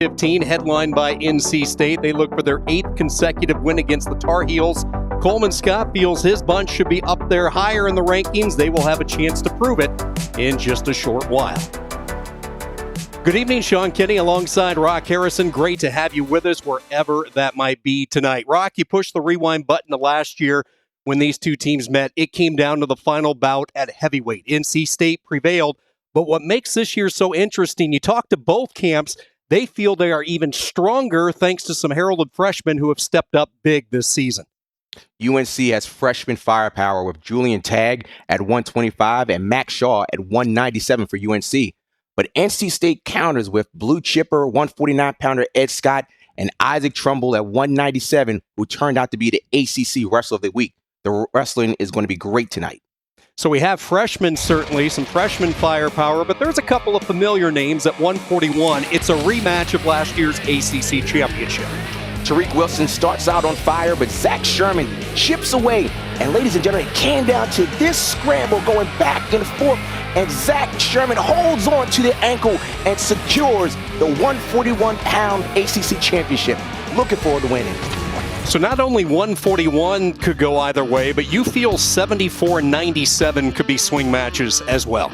15, headlined by NC State. They look for their 8th consecutive win against the Tar Heels. Coleman Scott feels his bunch should be up there higher in the rankings. They will have a chance to prove it in just a short while. Good evening, Sean Kenny alongside Rock Harrison. Great to have you with us wherever that might be tonight. Rock, you pushed the rewind button to last year when these two teams met. It came down to the final bout at heavyweight. NC State prevailed, but what makes this year so interesting, you talk to both camps, they feel they are even stronger thanks to some heralded freshmen who have stepped up big this season. UNC has freshman firepower with Julian Tagg at 125 and Max Shaw at 197 for UNC. But NC State counters with blue chipper 149-pounder Ed Scott and Isaac Trumbull at 197, who turned out to be the ACC Wrestler of the Week. The wrestling is going to be great tonight. So we have freshmen, certainly, some freshman firepower, but there's a couple of familiar names at 141. It's a rematch of last year's ACC championship. Tariq Wilson starts out on fire, but Zach Sherman chips away. And ladies and gentlemen, it came down to this scramble going back and forth. And Zach Sherman holds on to the ankle and secures the 141-pound ACC championship. Looking forward to winning. So not only 141 could go either way, but you feel 74-97 could be swing matches as well.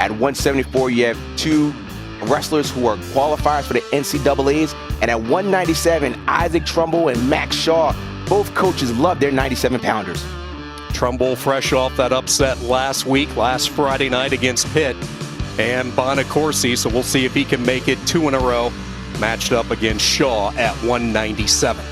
At 174, you have two wrestlers who are qualifiers for the NCAAs. And at 197, Isaac Trumbull and Max Shaw, both coaches love their 97-pounders. Trumbull fresh off that upset last Friday night against Pitt and Bonacorsi, so we'll see if he can make it 2 in a row, matched up against Shaw at 197.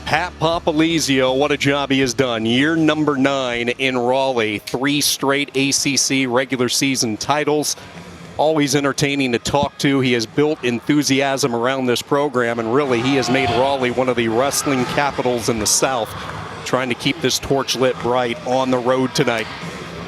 Pat Popolizio, what a job he has done. Year number 9 in Raleigh, 3 straight ACC regular season titles. Always entertaining to talk to. He has built enthusiasm around this program, and really he has made Raleigh one of the wrestling capitals in the South, trying to keep this torch lit bright on the road tonight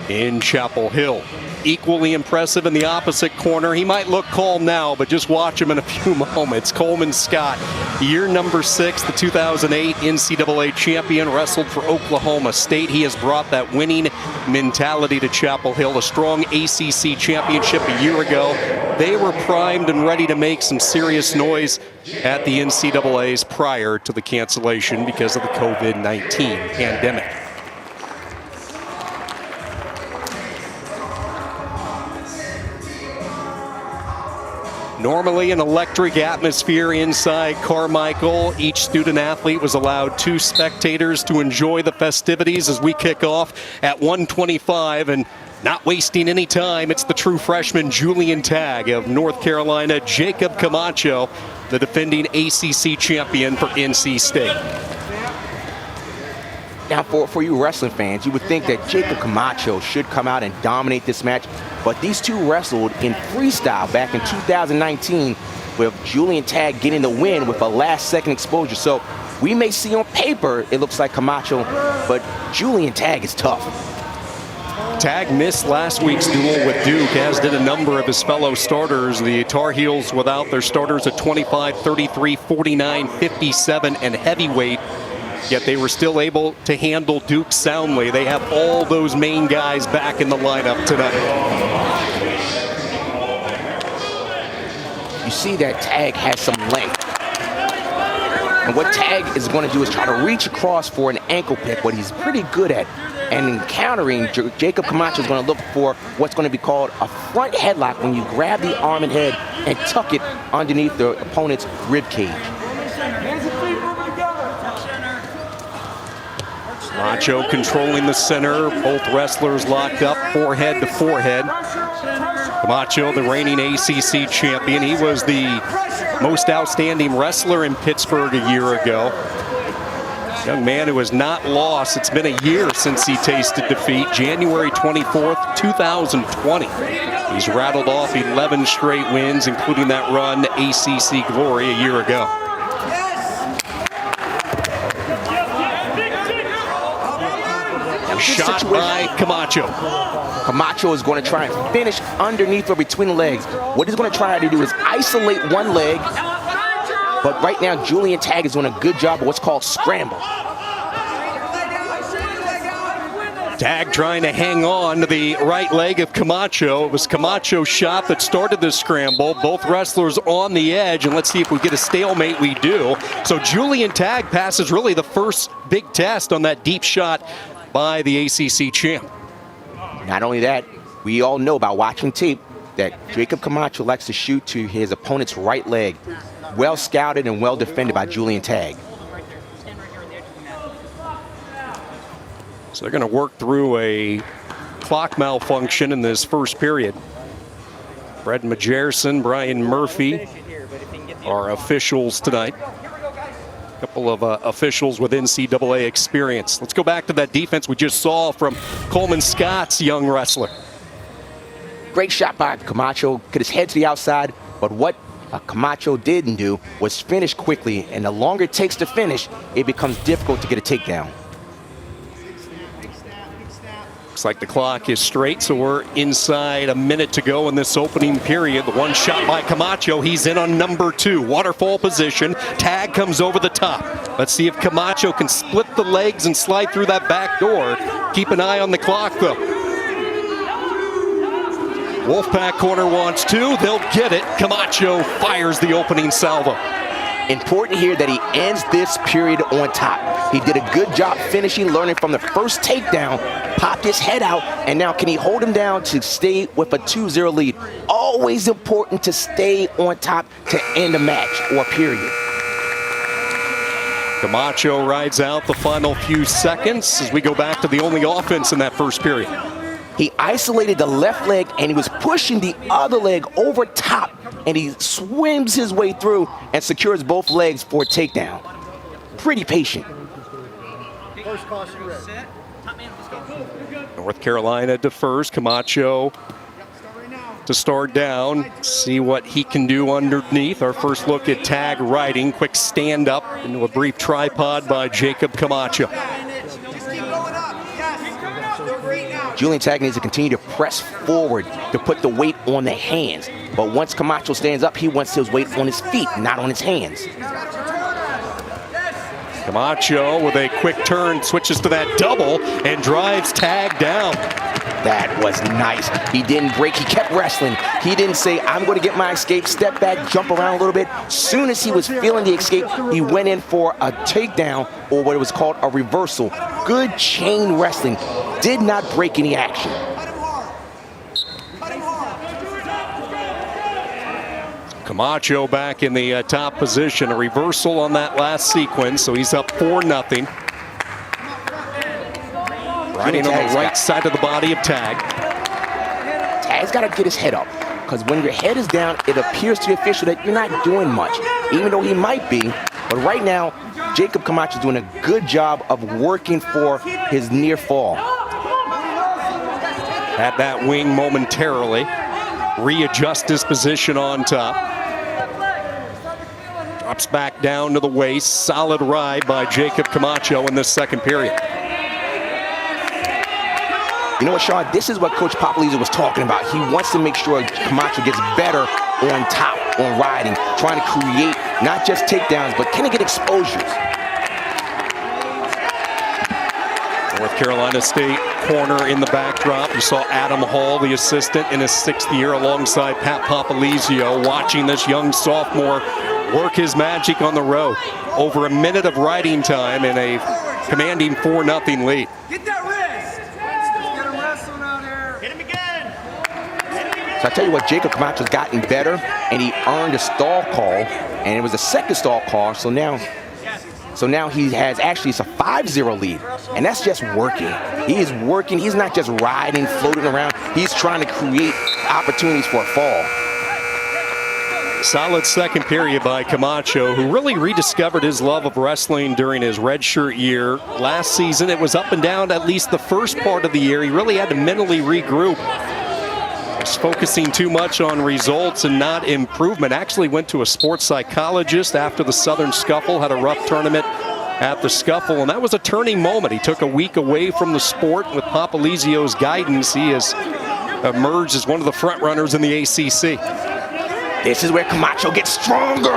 in Chapel Hill. Equally impressive in the opposite corner. He might look calm now, but just watch him in a few moments. Coleman Scott, year number 6, the 2008 NCAA champion, wrestled for Oklahoma State. He has brought that winning mentality to Chapel Hill, a strong ACC championship a year ago. They were primed and ready to make some serious noise at the NCAAs prior to the cancellation because of the COVID-19 pandemic. Normally an electric atmosphere inside Carmichael. Each student athlete was allowed 2 spectators to enjoy the festivities as we kick off at 125. And not wasting any time, it's the true freshman Julian Tagg of North Carolina, Jacob Camacho, the defending ACC champion for NC State. Now, for you wrestling fans, you would think that Jacob Camacho should come out and dominate this match, but these two wrestled in freestyle back in 2019 with Julian Tagg getting the win with a last-second exposure. So we may see on paper it looks like Camacho, but Julian Tagg is tough. Tagg missed last week's duel with Duke, as did a number of his fellow starters. The Tar Heels without their starters at 25, 33, 49, 57, and heavyweight. Yet they were still able to handle Duke soundly. They have all those main guys back in the lineup tonight. You see that Tagg has some length. And what Tagg is going to do is try to reach across for an ankle pick, what he's pretty good at. And in countering, Jacob Camacho is going to look for what's going to be called a front headlock when you grab the arm and head and tuck it underneath the opponent's rib cage. Camacho controlling the center, both wrestlers locked up forehead to forehead. Camacho, the reigning ACC champion, he was the most outstanding wrestler in Pittsburgh a year ago. Young man who has not lost. It's been a year since he tasted defeat, January 24th, 2020. He's rattled off 11 straight wins, including that run to ACC glory a year ago. Shot by Camacho. Camacho is going to try and finish underneath or between the legs. What he's going to try to do is isolate one leg, but right now Julian Tagg is doing a good job of what's called scramble. Tag trying to hang on to the right leg of Camacho. It was Camacho's shot that started this scramble. Both wrestlers on the edge, and let's see if we get a stalemate. We do. So Julian Tag passes really the first big test on that deep shot by the ACC champ. Not only that, we all know by watching tape that Jacob Camacho likes to shoot to his opponent's right leg. Well scouted and well defended by Julian Tag. So they're going to work through a clock malfunction in this first period. Fred Majerson, Brian Murphy are officials tonight. A couple of officials with NCAA experience. Let's go back to that defense we just saw from Coleman Scott's young wrestler. Great shot by Camacho, get his head to the outside, but what Camacho didn't do was finish quickly, and the longer it takes to finish, it becomes difficult to get a takedown. Looks like the clock is straight, so we're inside a minute to go in this opening period. The one shot by Camacho, he's in on number 2. Waterfall position, Tag comes over the top. Let's see if Camacho can split the legs and slide through that back door. Keep an eye on the clock, though. Wolfpack corner wants 2, they'll get it. Camacho fires the opening salvo. Important here that he ends this period on top. He did a good job finishing, learning from the first takedown, popped his head out, and now can he hold him down to stay with a 2-0 lead? Always important to stay on top to end a match or a period. Camacho rides out the final few seconds as we go back to the only offense in that first period. He isolated the left leg and he was pushing the other leg over top, and he swims his way through and secures both legs for a takedown. Pretty patient. First caution red. North Carolina defers. Camacho to start down. See what he can do underneath. Our first look at Tag riding. Quick stand up into a brief tripod by Jacob Camacho. Julian Tag needs to continue to press forward to put the weight on the hands. But once Camacho stands up, he wants his weight on his feet, not on his hands. Camacho with a quick turn switches to that double and drives Tag down. That was nice. He didn't break. He kept wrestling. He didn't say, I'm going to get my escape, step back, jump around a little bit. Soon as he was feeling the escape, he went in for a takedown, or what was called a reversal. Good chain wrestling. Did not break any action. Camacho back in the top position. A reversal on that last sequence, so he's up 4-0. Riding on the right side of the body of Tag. Tag's got to get his head up, because when your head is down, it appears to the official that you're not doing much, even though he might be. But right now, Jacob Camacho is doing a good job of working for his near fall. Had that wing momentarily. Readjust his position on top. Drops back down to the waist. Solid ride by Jacob Camacho in this second period. You know what, Sean? This is what Coach Popolizio was talking about. He wants to make sure Camacho gets better on top, on riding, trying to create not just takedowns, but can he get exposures? North Carolina State corner in the backdrop. You saw Adam Hall, the assistant, in his 6th year alongside Pat Popolizio, watching this young sophomore work his magic on the road. Over a minute of riding time and a commanding 4-0 lead. Get that wrist. Get him wrestling out here. Hit him again. So I tell you what, Jacob Camacho's gotten better, and he earned a stall call, and it was a second stall call, so now he has actually, it's a 5-0 lead, and that's just working. He is working. He's not just riding, floating around. He's trying to create opportunities for a fall. Solid second period by Camacho, who really rediscovered his love of wrestling during his redshirt year. Last season, it was up and down at least the first part of the year. He really had to mentally regroup. Was focusing too much on results and not improvement. Actually went to a sports psychologist after the Southern Scuffle, had a rough tournament at the Scuffle, and that was a turning moment. He took a week away from the sport. With Popolizio's guidance, he has emerged as one of the front runners in the ACC. This is where Camacho gets stronger.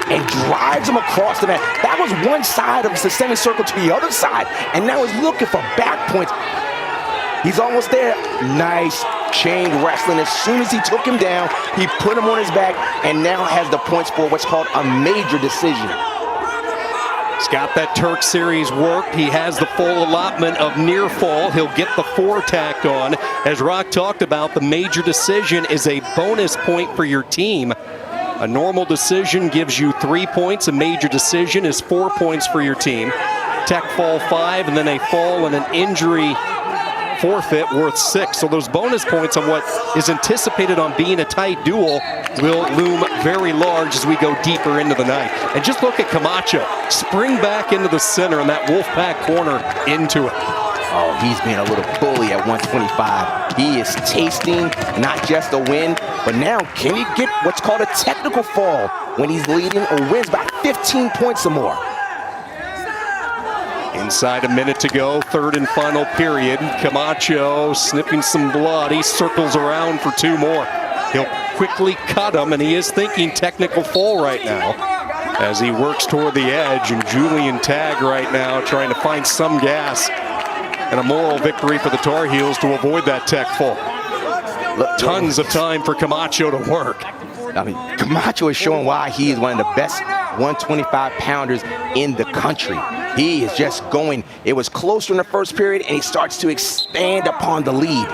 and drives him across the mat. That was one side of the semicircle to the other side, and now he's looking for back points. He's almost there. Nice chain wrestling. As soon as he took him down, he put him on his back and now has the points for what's called a major decision. He's got that Turk Series worked. He has the full allotment of near fall. He'll get the 4 tacked on. As Rock talked about, the major decision is a bonus point for your team. A normal decision gives you 3 points. A major decision is 4 points for your team. Tech fall 5, and then a fall and an injury forfeit worth 6. So those bonus points on what is anticipated on being a tight duel will loom very large as we go deeper into the night. And just look at Camacho spring back into the center and that Wolfpack corner into it. Oh, he's being a little bully at 125. He is tasting not just a win, but now can he get what's called a technical fall when he's leading or wins by 15 points or more? Inside a minute to go, third and final period. Camacho sniffing some blood. He circles around for 2 more. He'll quickly cut him, and he is thinking technical fall right now as he works toward the edge. And Julian Tagg right now trying to find some gas and a moral victory for the Tar Heels to avoid that tech fall. Tons of time for Camacho to work. I mean, Camacho is showing why he is one of the best 125-pounders in the country. He is just going. It was closer in the first period, and he starts to expand upon the lead.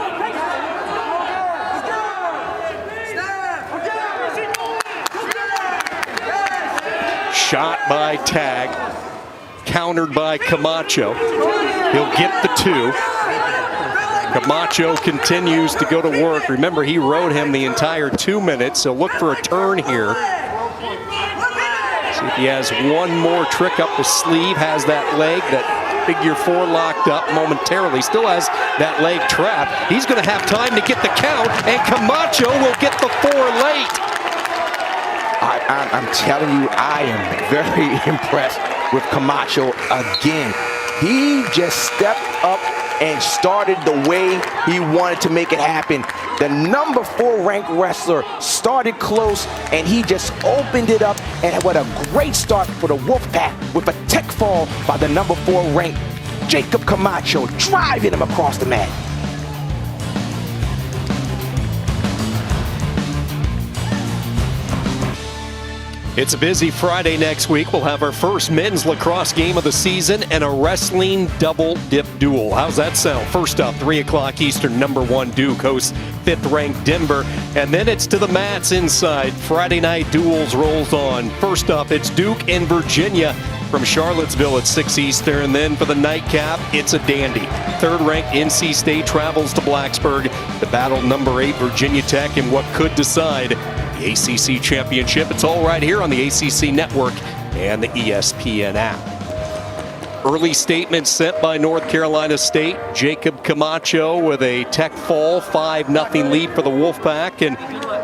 Shot by Tagg, countered by Camacho. He'll get the 2. Camacho continues to go to work. Remember, he rode him the entire 2 minutes, so look for a turn here. See if he has one more trick up his sleeve, has that leg, that figure 4 locked up momentarily, still has that leg trapped. He's going to have time to get the count, and Camacho will get the 4 late. I'm telling you, I am very impressed with Camacho again. He just stepped up and started the way he wanted to make it happen. The number 4 ranked wrestler started close, and he just opened it up, and what a great start for the Wolfpack with a tech fall by the number 4 ranked Jacob Camacho, driving him across the mat. It's a busy Friday next week. We'll have our first men's lacrosse game of the season and a wrestling double dip duel. How's that sound? First up, 3 o'clock Eastern, number 1 Duke hosts 5th ranked Denver. And then it's to the mats inside. Friday night duels rolls on. First up, it's Duke and Virginia from Charlottesville at 6 Eastern. Then for the nightcap, it's a dandy. 3rd ranked NC State travels to Blacksburg to battle number 8 Virginia Tech in what could decide the ACC Championship. It's all right here on the ACC Network and the ESPN app. Early statement sent by North Carolina State. Jacob Camacho with a tech fall, 5-0 lead for the Wolfpack. And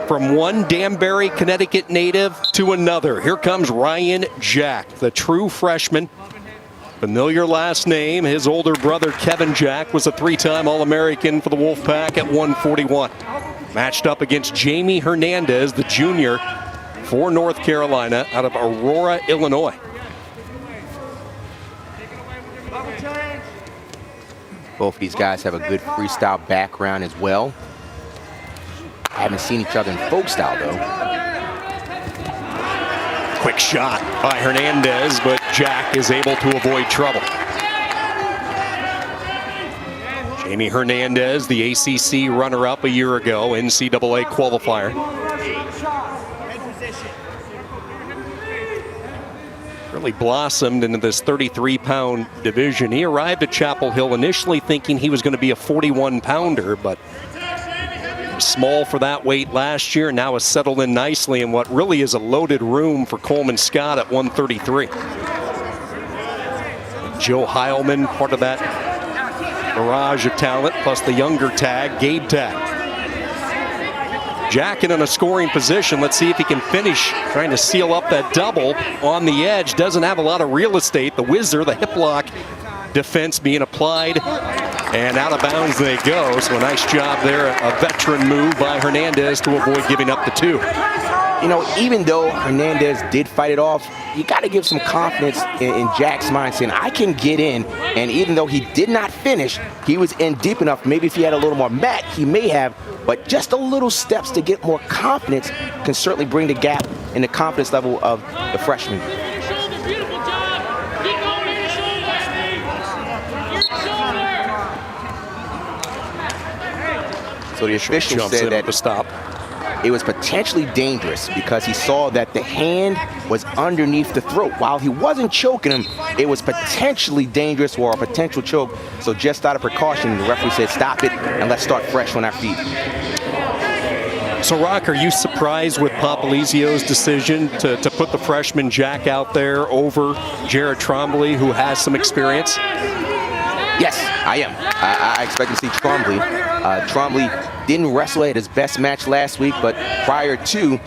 from one Danbury, Connecticut native to another, here comes Ryan Jack, the true freshman. Familiar last name. His older brother, Kevin Jack, was a 3-time All-American for the Wolfpack at 141. Matched up against Jamie Hernandez, the junior for North Carolina out of Aurora, Illinois. Both of these guys have a good freestyle background as well. I haven't seen each other in folk style, though. Quick shot by Hernandez, but Jack is able to avoid trouble. Jamie Hernandez, the ACC runner-up a year ago, NCAA qualifier. Really blossomed into this 33-pound division. He arrived at Chapel Hill initially thinking he was going to be a 41-pounder, but small for that weight last year, now has settled in nicely in what really is a loaded room for Coleman Scott at 133. Joe Heilman, part of that barrage of talent, plus the younger Tagg, Gabe Tagg. Jack in a scoring position. Let's see if he can finish trying to seal up that double on the edge. Doesn't have a lot of real estate. The whizzer, the hip lock defense being applied, and out of bounds they go. So a nice job there, a veteran move by Hernandez to avoid giving up the 2. you know, even though Hernandez did fight it off, you got to give some confidence in Jack's mind, saying, I can get in. And even though he did not finish, he was in deep enough. Maybe if he had a little more mat, he may have. But just a little steps to get more confidence can certainly bring the gap in the confidence level of the freshman. So the official said that the stop. It was potentially dangerous because he saw that the hand was underneath the throat. While he wasn't choking him, it was potentially dangerous or a potential choke. So just out of precaution, the referee said, stop it and let's start fresh on our feet. So, Rock, are you surprised with Popolizio's decision to put the freshman Jack out there over Jared Trombley, who has some experience? Yes, I am. I expect to see Trombley. Trombley didn't wrestle at his best match last week, but prior to,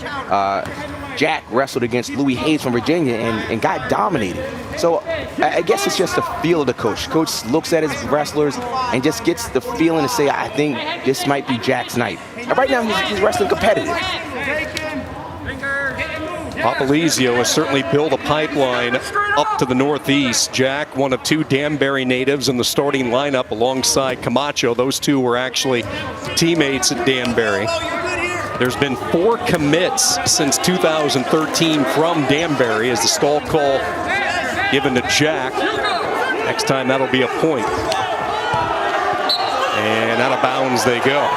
Jack wrestled against Louis Hayes from Virginia and got dominated. So I guess it's just the feel of the coach. Coach looks at his wrestlers and just gets the feeling to say, I think this might be Jack's night. And right now he's wrestling competitive. Popolizio has certainly built a pipeline up to the northeast. Jack, one of two Danbury natives in the starting lineup alongside Camacho. Those two were actually teammates at Danbury. There's been 4 commits since 2013 from Danbury as the stall call given to Jack. Next time that'll be a point. And out of bounds they go.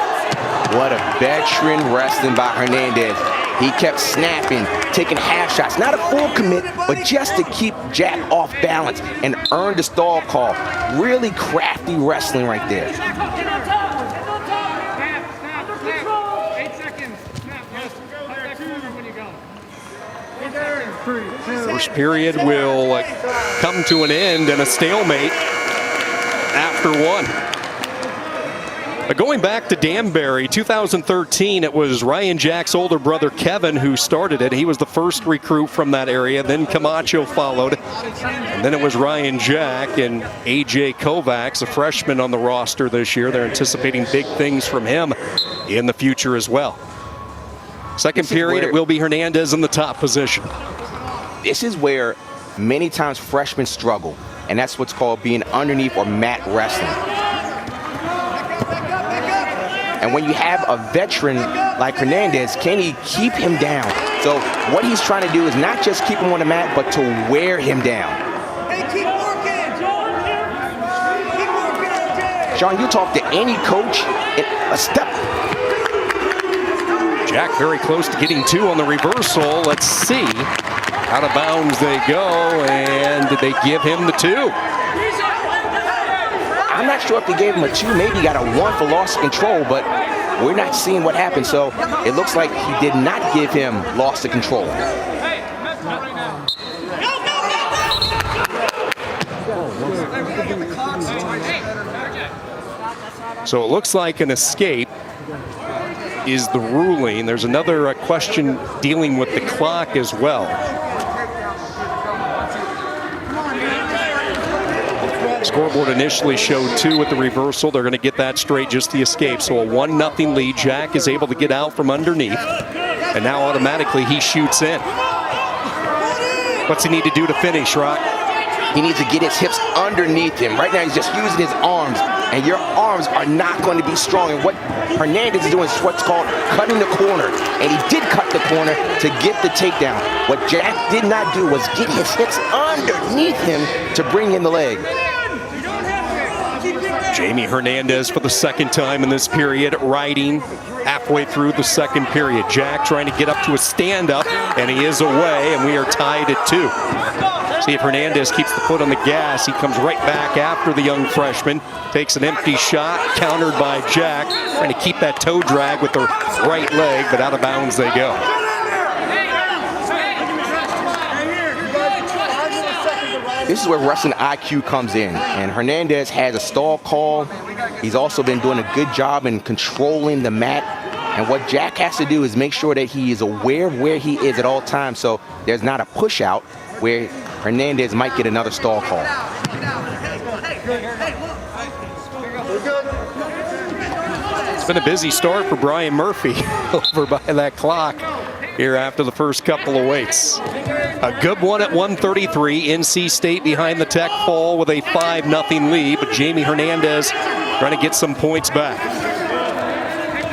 What a veteran wrestling by Hernandez. He kept snapping, taking half shots, not a full commit, but just to keep Jack off balance and earn the stall call. Really crafty wrestling right there. First period will come to an end and a stalemate after one. Going back to Danbury, 2013, it was Ryan Jack's older brother Kevin who started it. He was the first recruit from that area. Then Camacho followed. And then it was Ryan Jack and A.J. Kovacs, a freshman on the roster this year. They're anticipating big things from him in the future as well. Second period, it will be Hernandez in the top position. This is where many times freshmen struggle, and that's what's called being underneath or mat wrestling. And when you have a veteran like Hernandez, can he keep him down? So what he's trying to do is not just keep him on the mat, but to wear him down. Hey, keep working! Keep working, Sean, you talk to any coach, a step. Jack very close to getting 2 on the reversal. Let's see. Out of bounds they go, and did they give him the 2? I'm not sure if they gave him a 2. Maybe he got a 1 for loss of control, but we're not seeing what happened. So it looks like he did not give him loss of control. So it looks like an escape is the ruling. There's another question dealing with the clock as well. Scoreboard initially showed 2 with the reversal. They're going to get that straight, just the escape. So a 1-0 lead. Jack is able to get out from underneath. And now automatically he shoots in. What's he need to do to finish, Rock? He needs to get his hips underneath him. Right now he's just using his arms, and your arms are not going to be strong. And what Hernandez is doing is what's called cutting the corner. And he did cut the corner to get the takedown. What Jack did not do was get his hips underneath him to bring in the leg. Jamie Hernandez for the second time in this period, riding halfway through the second period. Jack trying to get up to a stand-up, and he is away, and we are tied at 2. See if Hernandez keeps the foot on the gas. He comes right back after the young freshman, takes an empty shot, countered by Jack, trying to keep that toe drag with the right leg, but out of bounds they go. This is where wrestling IQ comes in, and Hernandez has a stall call. He's also been doing a good job in controlling the mat. And what Jack has to do is make sure that he is aware of where he is at all times, so there's not a push out where Hernandez might get another stall call. It's been a busy start for Brian Murphy over by that clock. here after the first couple of weights. A good one at 133. NC State behind the Tech fall with a 5-0 lead, but Jamie Hernandez trying to get some points back.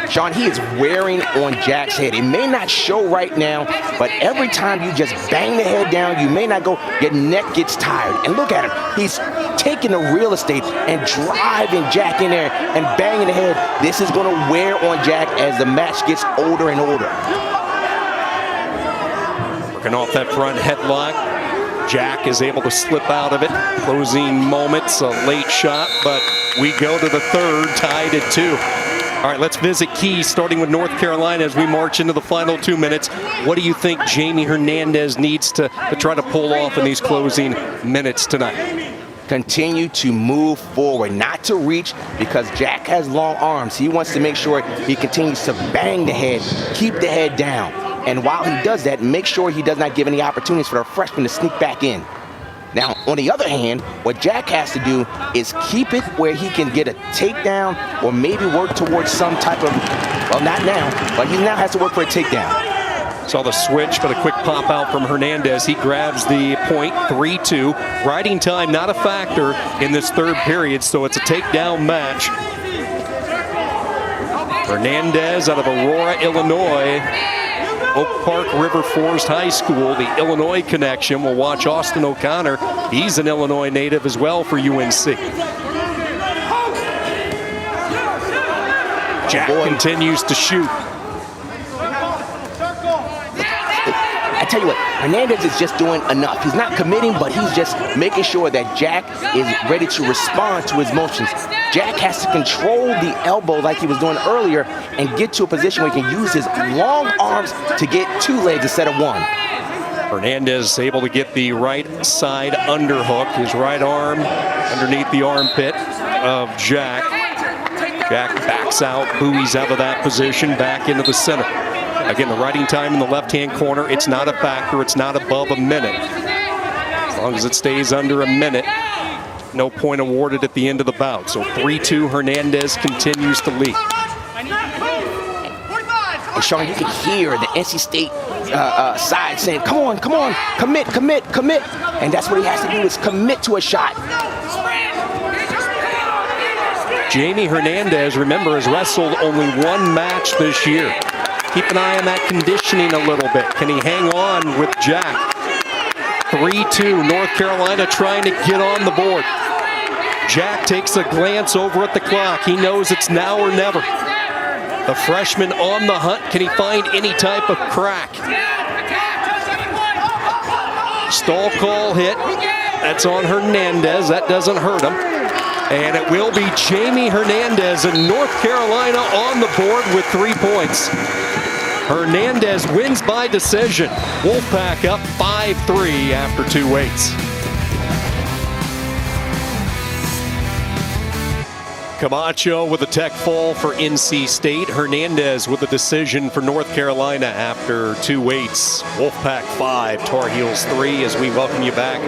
Sean, he is wearing on Jack's head. It may not show right now, but every time you just bang the head down, you may not go, your neck gets tired. And look at him. He's taking the real estate and driving Jack in there and banging the head. This is going to wear on Jack as the match gets older and older. Working off that front headlock. Jack is able to slip out of it. Closing moments, a late shot, but we go to the third, tied at 2. All right, let's visit Keys, starting with North Carolina as we march into the final 2 minutes. What do you think Jamie Hernandez needs to try to pull off in these closing minutes tonight? Continue to move forward, not to reach, because Jack has long arms. He wants to make sure he continues to bang the head, keep the head down. And while he does that, make sure he does not give any opportunities for the freshman to sneak back in. Now, on the other hand, what Jack has to do is keep it where he can get a takedown or maybe work towards some type of, well, not now, but he now has to work for a takedown. Saw the switch, but a quick pop out from Hernandez. He grabs the point, 3-2. Riding time not a factor in this third period, so it's a takedown match. Hernandez out of Aurora, Illinois. Oak Park River Forest High School, the Illinois connection. We'll watch Austin O'Connor. He's an Illinois native as well for UNC. Jack continues to shoot. I tell you what, Hernandez is just doing enough. He's not committing, but he's just making sure that Jack is ready to respond to his motions. Jack has to control the elbow like he was doing earlier and get to a position where he can use his long arms to get 2 legs instead of 1. Hernandez able to get the right side underhook, his right arm underneath the armpit of Jack. Jack backs out, buoys out of that position, back into the center. Again, the riding time in the left-hand corner, it's not a factor. It's not above a minute. As long as it stays under a minute, no point awarded at the end of the bout. So 3-2, Hernandez continues to lead. And Sean, you can hear the NC State side saying, come on, commit. And that's what he has to do, is commit to a shot. Jamie Hernandez, remember, has wrestled only 1 match this year. Keep an eye on that conditioning a little bit. Can he hang on with Jack? 3-2, North Carolina trying to get on the board. Jack takes a glance over at the clock. He knows it's now or never. The freshman on the hunt. Can he find any type of crack? Stall call hit. That's on Hernandez. That doesn't hurt him. And it will be Jamie Hernandez and North Carolina on the board with 3 points. Hernandez wins by decision. Wolfpack up 5-3 after 2 weights. Camacho with a tech fall for NC State. Hernandez with a decision for North Carolina after 2 weights. Wolfpack 5, Tar Heels 3, as we welcome you back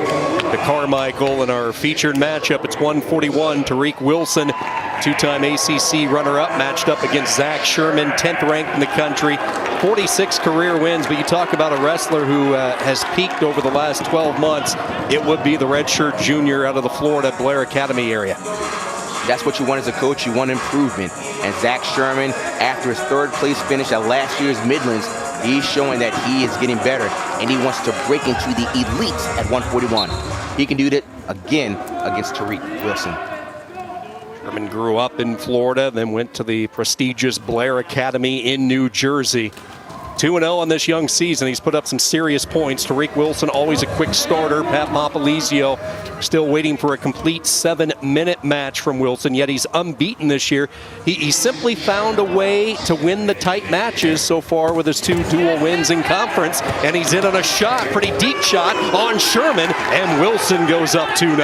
to Carmichael in our featured matchup. It's 141. Tariq Wilson, 2-time ACC runner-up, matched up against Zach Sherman, 10th ranked in the country. 46 career wins, but you talk about a wrestler who has peaked over the last 12 months. It would be the redshirt junior out of the Florida Blair Academy area. That's what you want as a coach. You want improvement. And Zach Sherman, after his 3rd place finish at last year's Midlands, he's showing that he is getting better, and he wants to break into the elites at 141. He can do that again against Tariq Wilson. Sherman grew up in Florida, then went to the prestigious Blair Academy in New Jersey. 2-0 on this young season. He's put up some serious points. Tariq Wilson, always a quick starter. Pat Popolizio still waiting for a complete 7-minute match from Wilson, yet he's unbeaten this year. He simply found a way to win the tight matches so far with his 2 dual wins in conference, and he's in on a shot, pretty deep shot on Sherman, and Wilson goes up 2-0.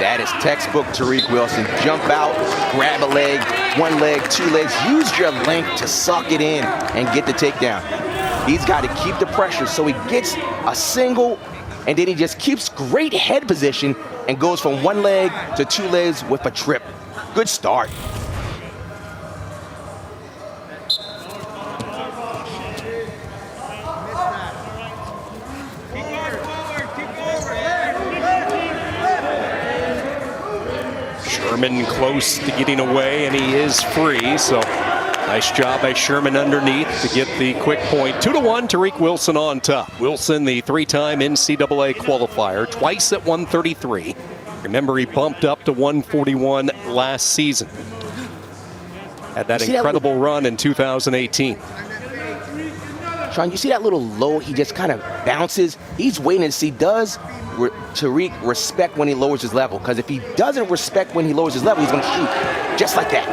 That is textbook Tariq Wilson. Jump out, grab a leg, 1 leg, 2 legs. Use your length to suck it in and get the takedown. He's got to keep the pressure so he gets a single, and then he just keeps great head position and goes from 1 leg to 2 legs with a trip. Good start. Sherman close to getting away, and he is free. So nice job by Sherman underneath to get the quick point. 2-1, Tariq Wilson on top. Wilson, the three-time NCAA qualifier, twice at 133. Remember, he bumped up to 141 last season. Had that incredible run in 2018. Sean, you see that little low, he just kind of bounces. He's waiting to see, does Tariq respect when he lowers his level? Because if he doesn't respect when he lowers his level, he's going to shoot just like that.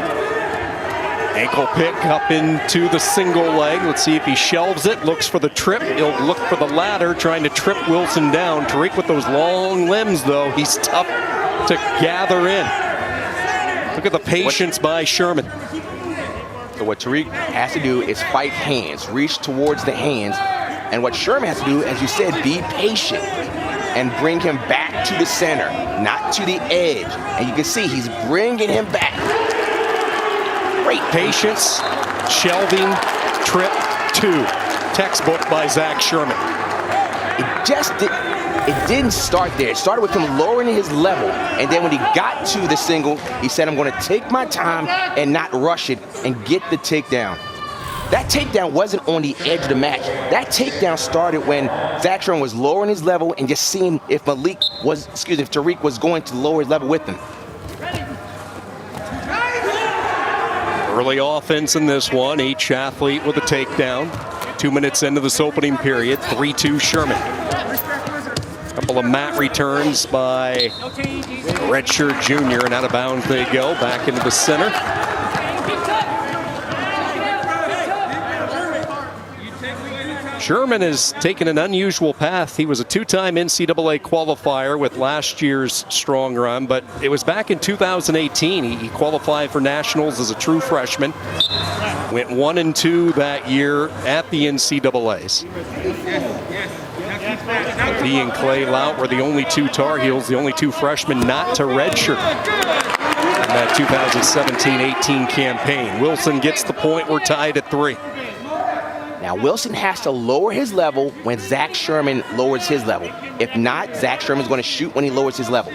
Ankle pick up into the single leg. Let's see if he shelves it, looks for the trip. He'll look for the ladder, trying to trip Wilson down. Tariq with those long limbs, though, he's tough to gather in. Look at the patience by Sherman. So what Tariq has to do is fight hands, reach towards the hands. And what Sherman has to do, as you said, be patient and bring him back to the center, not to the edge. And you can see he's bringing him back. Great patience, shelving, trip, 2. Textbook by Zach Sherman. It didn't start there. It started with him lowering his level, and then when he got to the single, he said, I'm going to take my time and not rush it and get the takedown. That takedown wasn't on the edge of the match. That takedown started when Zach Sherman was lowering his level and just seeing if Tariq was going to lower his level with him. Early offense in this one, each athlete with a takedown. 2 minutes into this opening period, 3-2 Sherman. Couple of mat returns by redshirt junior, and out of bounds they go, back into the center. Sherman has taken an unusual path. He was a 2-time NCAA qualifier with last year's strong run, but it was back in 2018. He qualified for nationals as a true freshman. Went 1-2 that year at the NCAAs. He and Clay Lout were the only 2 Tar Heels, the only 2 freshmen not to redshirt in that 2017-18 campaign. Wilson gets the point. We're tied at 3. Now, Wilson has to lower his level when Zach Sherman lowers his level. If not, Zach Sherman's going to shoot when he lowers his level.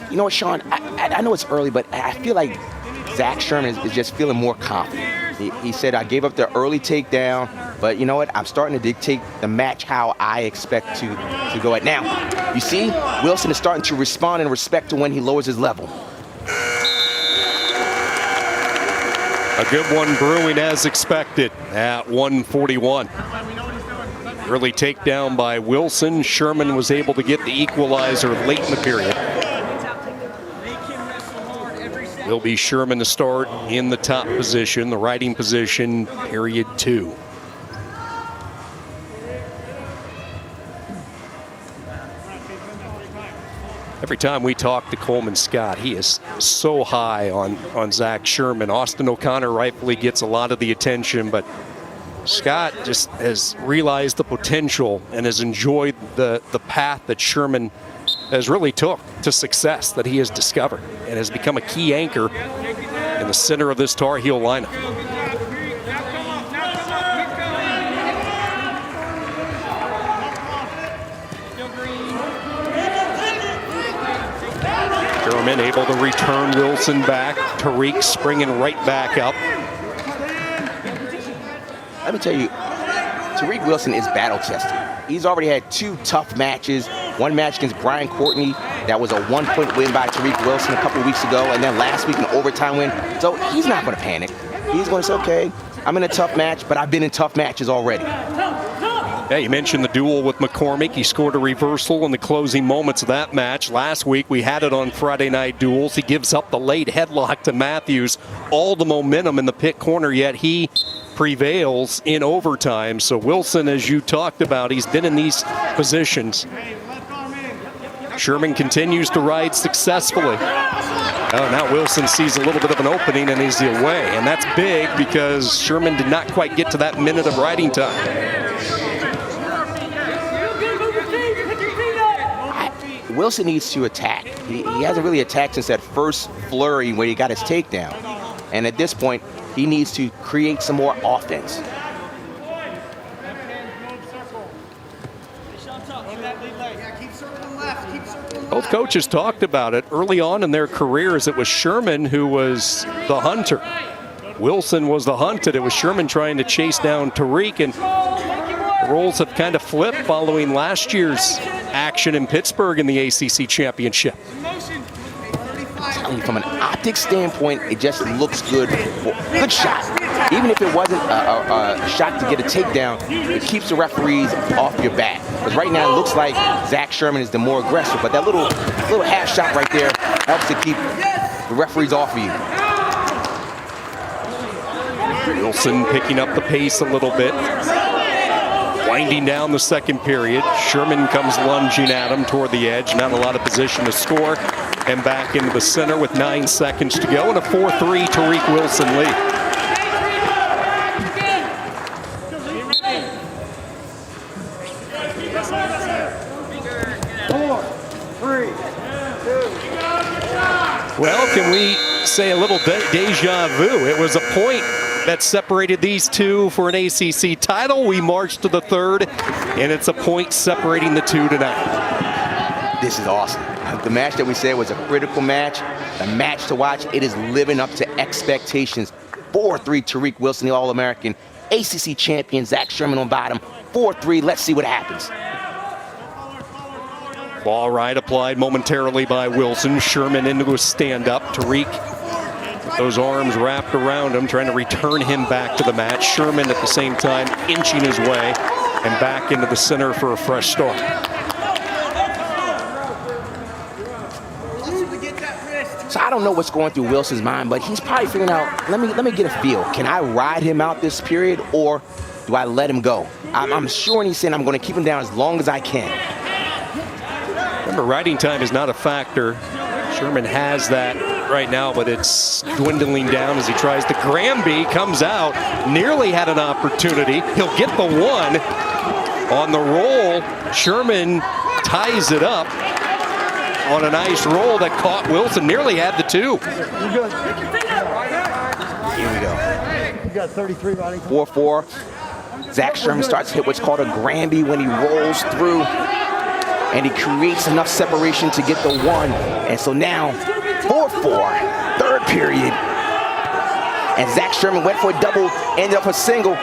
You know what, Sean? I know it's early, but I feel like Zach Sherman is just feeling more confident. He said, I gave up the early takedown, but you know what? I'm starting to dictate the match how I expect to go at. Now, you see, Wilson is starting to respond in respect to when he lowers his level. A good one brewing as expected at 141. Early takedown by Wilson. Sherman was able to get the equalizer late in the period. Will be Sherman to start in the top position, the riding position, period 2. Every time we talk to Coleman Scott, he is so high on Zach Sherman. Austin O'Connor rightfully gets a lot of the attention, but Scott just has realized the potential and has enjoyed the path that Sherman has really took to success, that he has discovered and has become a key anchor in the center of this Tar Heel lineup. Sherman able to return Wilson back. Tariq springing right back up. Let me tell you, Tariq Wilson is battle-tested. He's already had 2 tough matches. One match against Brian Courtney, that was a 1-point win by Tariq Wilson a couple of weeks ago, and then last week an overtime win. So he's not going to panic. He's going to say, okay, I'm in a tough match, but I've been in tough matches already. Yeah, you mentioned the duel with McCormick. He scored a reversal in the closing moments of that match. Last week, we had it on Friday Night Duels. He gives up the late headlock to Matthews. All the momentum in the pit corner, yet he prevails in overtime. So Wilson, as you talked about, he's been in these positions. Sherman continues to ride successfully. Oh, now Wilson sees a little bit of an opening and he's away. And that's big because Sherman did not quite get to that minute of riding time. Wilson needs to attack. He hasn't really attacked since that first flurry where he got his takedown. And at this point, he needs to create some more offense. Both coaches talked about it early on in their careers. It was Sherman who was the hunter. Wilson was the hunted. It was Sherman trying to chase down Tariq, and the roles have kind of flipped following last year's action in Pittsburgh in the ACC championship. From an optic standpoint, it just looks good. Good shot. Even if it wasn't a shot to get a takedown, it keeps the referees off your back. Because right now it looks like Zach Sherman is the more aggressive, but that little half shot right there helps to keep the referees off of you. Wilson picking up the pace a little bit. Winding down the second period. Sherman comes lunging at him toward the edge. Not a lot of position to score. And back into the center with 9 seconds to go. And a 4-3 Tariq Wilson lead. Well, can we say a little deja vu? It was a point that separated these two for an ACC title. We marched to the third, and it's a point separating the two tonight. This is awesome. The match that we said was a critical match, a match to watch. It is living up to expectations. 4-3 Tariq Wilson, the All-American. ACC champion Zach Sherman on bottom. 4-3. Let's see what happens. Ball right applied momentarily by Wilson. Sherman into a stand-up. Tariq with those arms wrapped around him, trying to return him back to the match. Sherman at the same time inching his way and back into the center for a fresh start. So I don't know what's going through Wilson's mind, but he's probably figuring out, let me get a feel. Can I ride him out this period, or do I let him go? I'm sure he's saying I'm going to keep him down as long as I can. Remember, riding time is not a factor. Sherman has that right now, but it's dwindling down as he tries to. Granby comes out, nearly had an opportunity. He'll get the one on the roll. Sherman ties it up on a nice roll that caught Wilson, nearly had the two. Here we go. You got 33 riding. 4-4. Zach Sherman starts to hit what's called a Granby when he rolls through, and he creates enough separation to get the one. And so now, 4-4, third period. And Zach Sherman went for a double, ended up a single.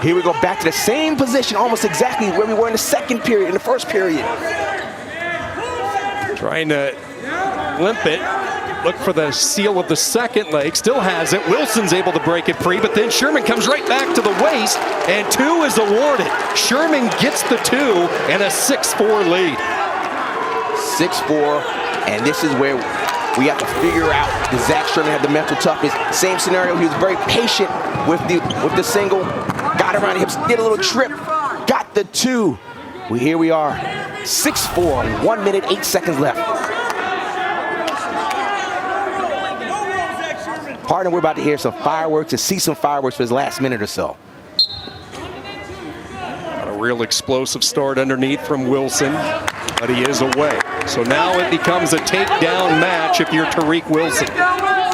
Here we go, back to the same position, almost exactly where we were in the second period, in the first period. Trying to limp it. Look for the seal of the second leg. Still has it. Wilson's able to break it free, but then Sherman comes right back to the waist, and two is awarded. Sherman gets the two and a 6-4 lead. 6-4, and this is where we have to figure out that Zach Sherman had the mental toughness. Same scenario, he was very patient with the single. Got around the hips, did a little trip, got the two. Well, here we are, 6-4, 1 minute, 8 seconds left. Partner, we're about to hear some fireworks and see some fireworks for his last minute or so. A real explosive start underneath from Wilson, but he is away. So now it becomes a takedown match if you're Tariq Wilson.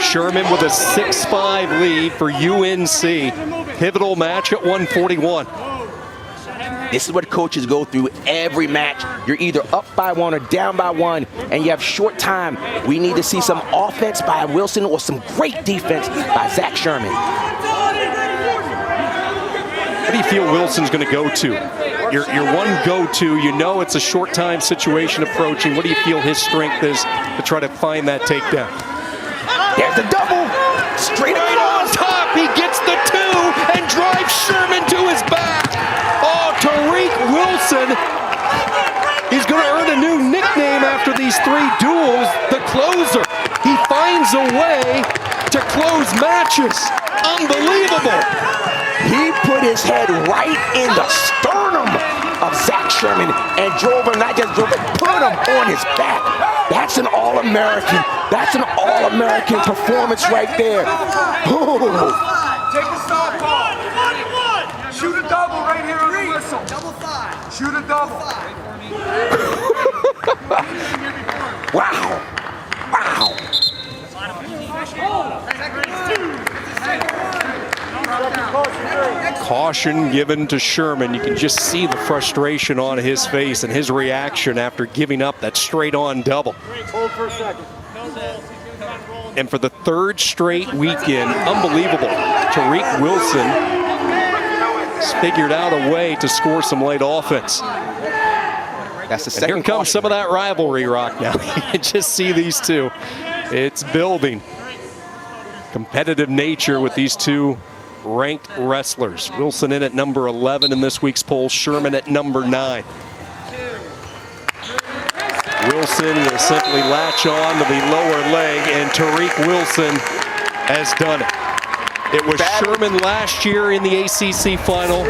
Sherman with a 6-5 lead for UNC. Pivotal match at 141. This is what coaches go through every match. You're either up by one or down by one, and you have short time. We need to see some offense by Wilson or some great defense by Zach Sherman. What do you feel Wilson's going to go to? Your one go-to, you know it's a short time situation approaching. What do you feel his strength is to try to find that takedown? There's the double. Straight right on top. He gets the two and drives Sherman to his back. Oh, Tariq Wilson. He's going to earn a new nickname after these three duels, the closer. He finds a way to close matches. Unbelievable. He put his head right in the sternum of Zach Sherman and drove him, not just drove him, put him on his back. That's an All-American. That's an All-American performance right there. Ooh. Take the softball. Shoot a double right here on the whistle. Double five. Shoot a double. Wow. Wow. Caution given to Sherman. You can just see the frustration on his face and his reaction after giving up that straight-on double. And for the third straight weekend, unbelievable, Tariq Wilson has figured out a way to score some late offense. That's the And second here comes some of that rivalry, Rock, now. You can just see these two. It's building. Competitive nature with these two ranked wrestlers. Wilson in at number 11 in this week's poll, Sherman at number 9. Wilson will simply latch on to the lower leg, and Tariq Wilson has done it. It was Sherman last year in the ACC final,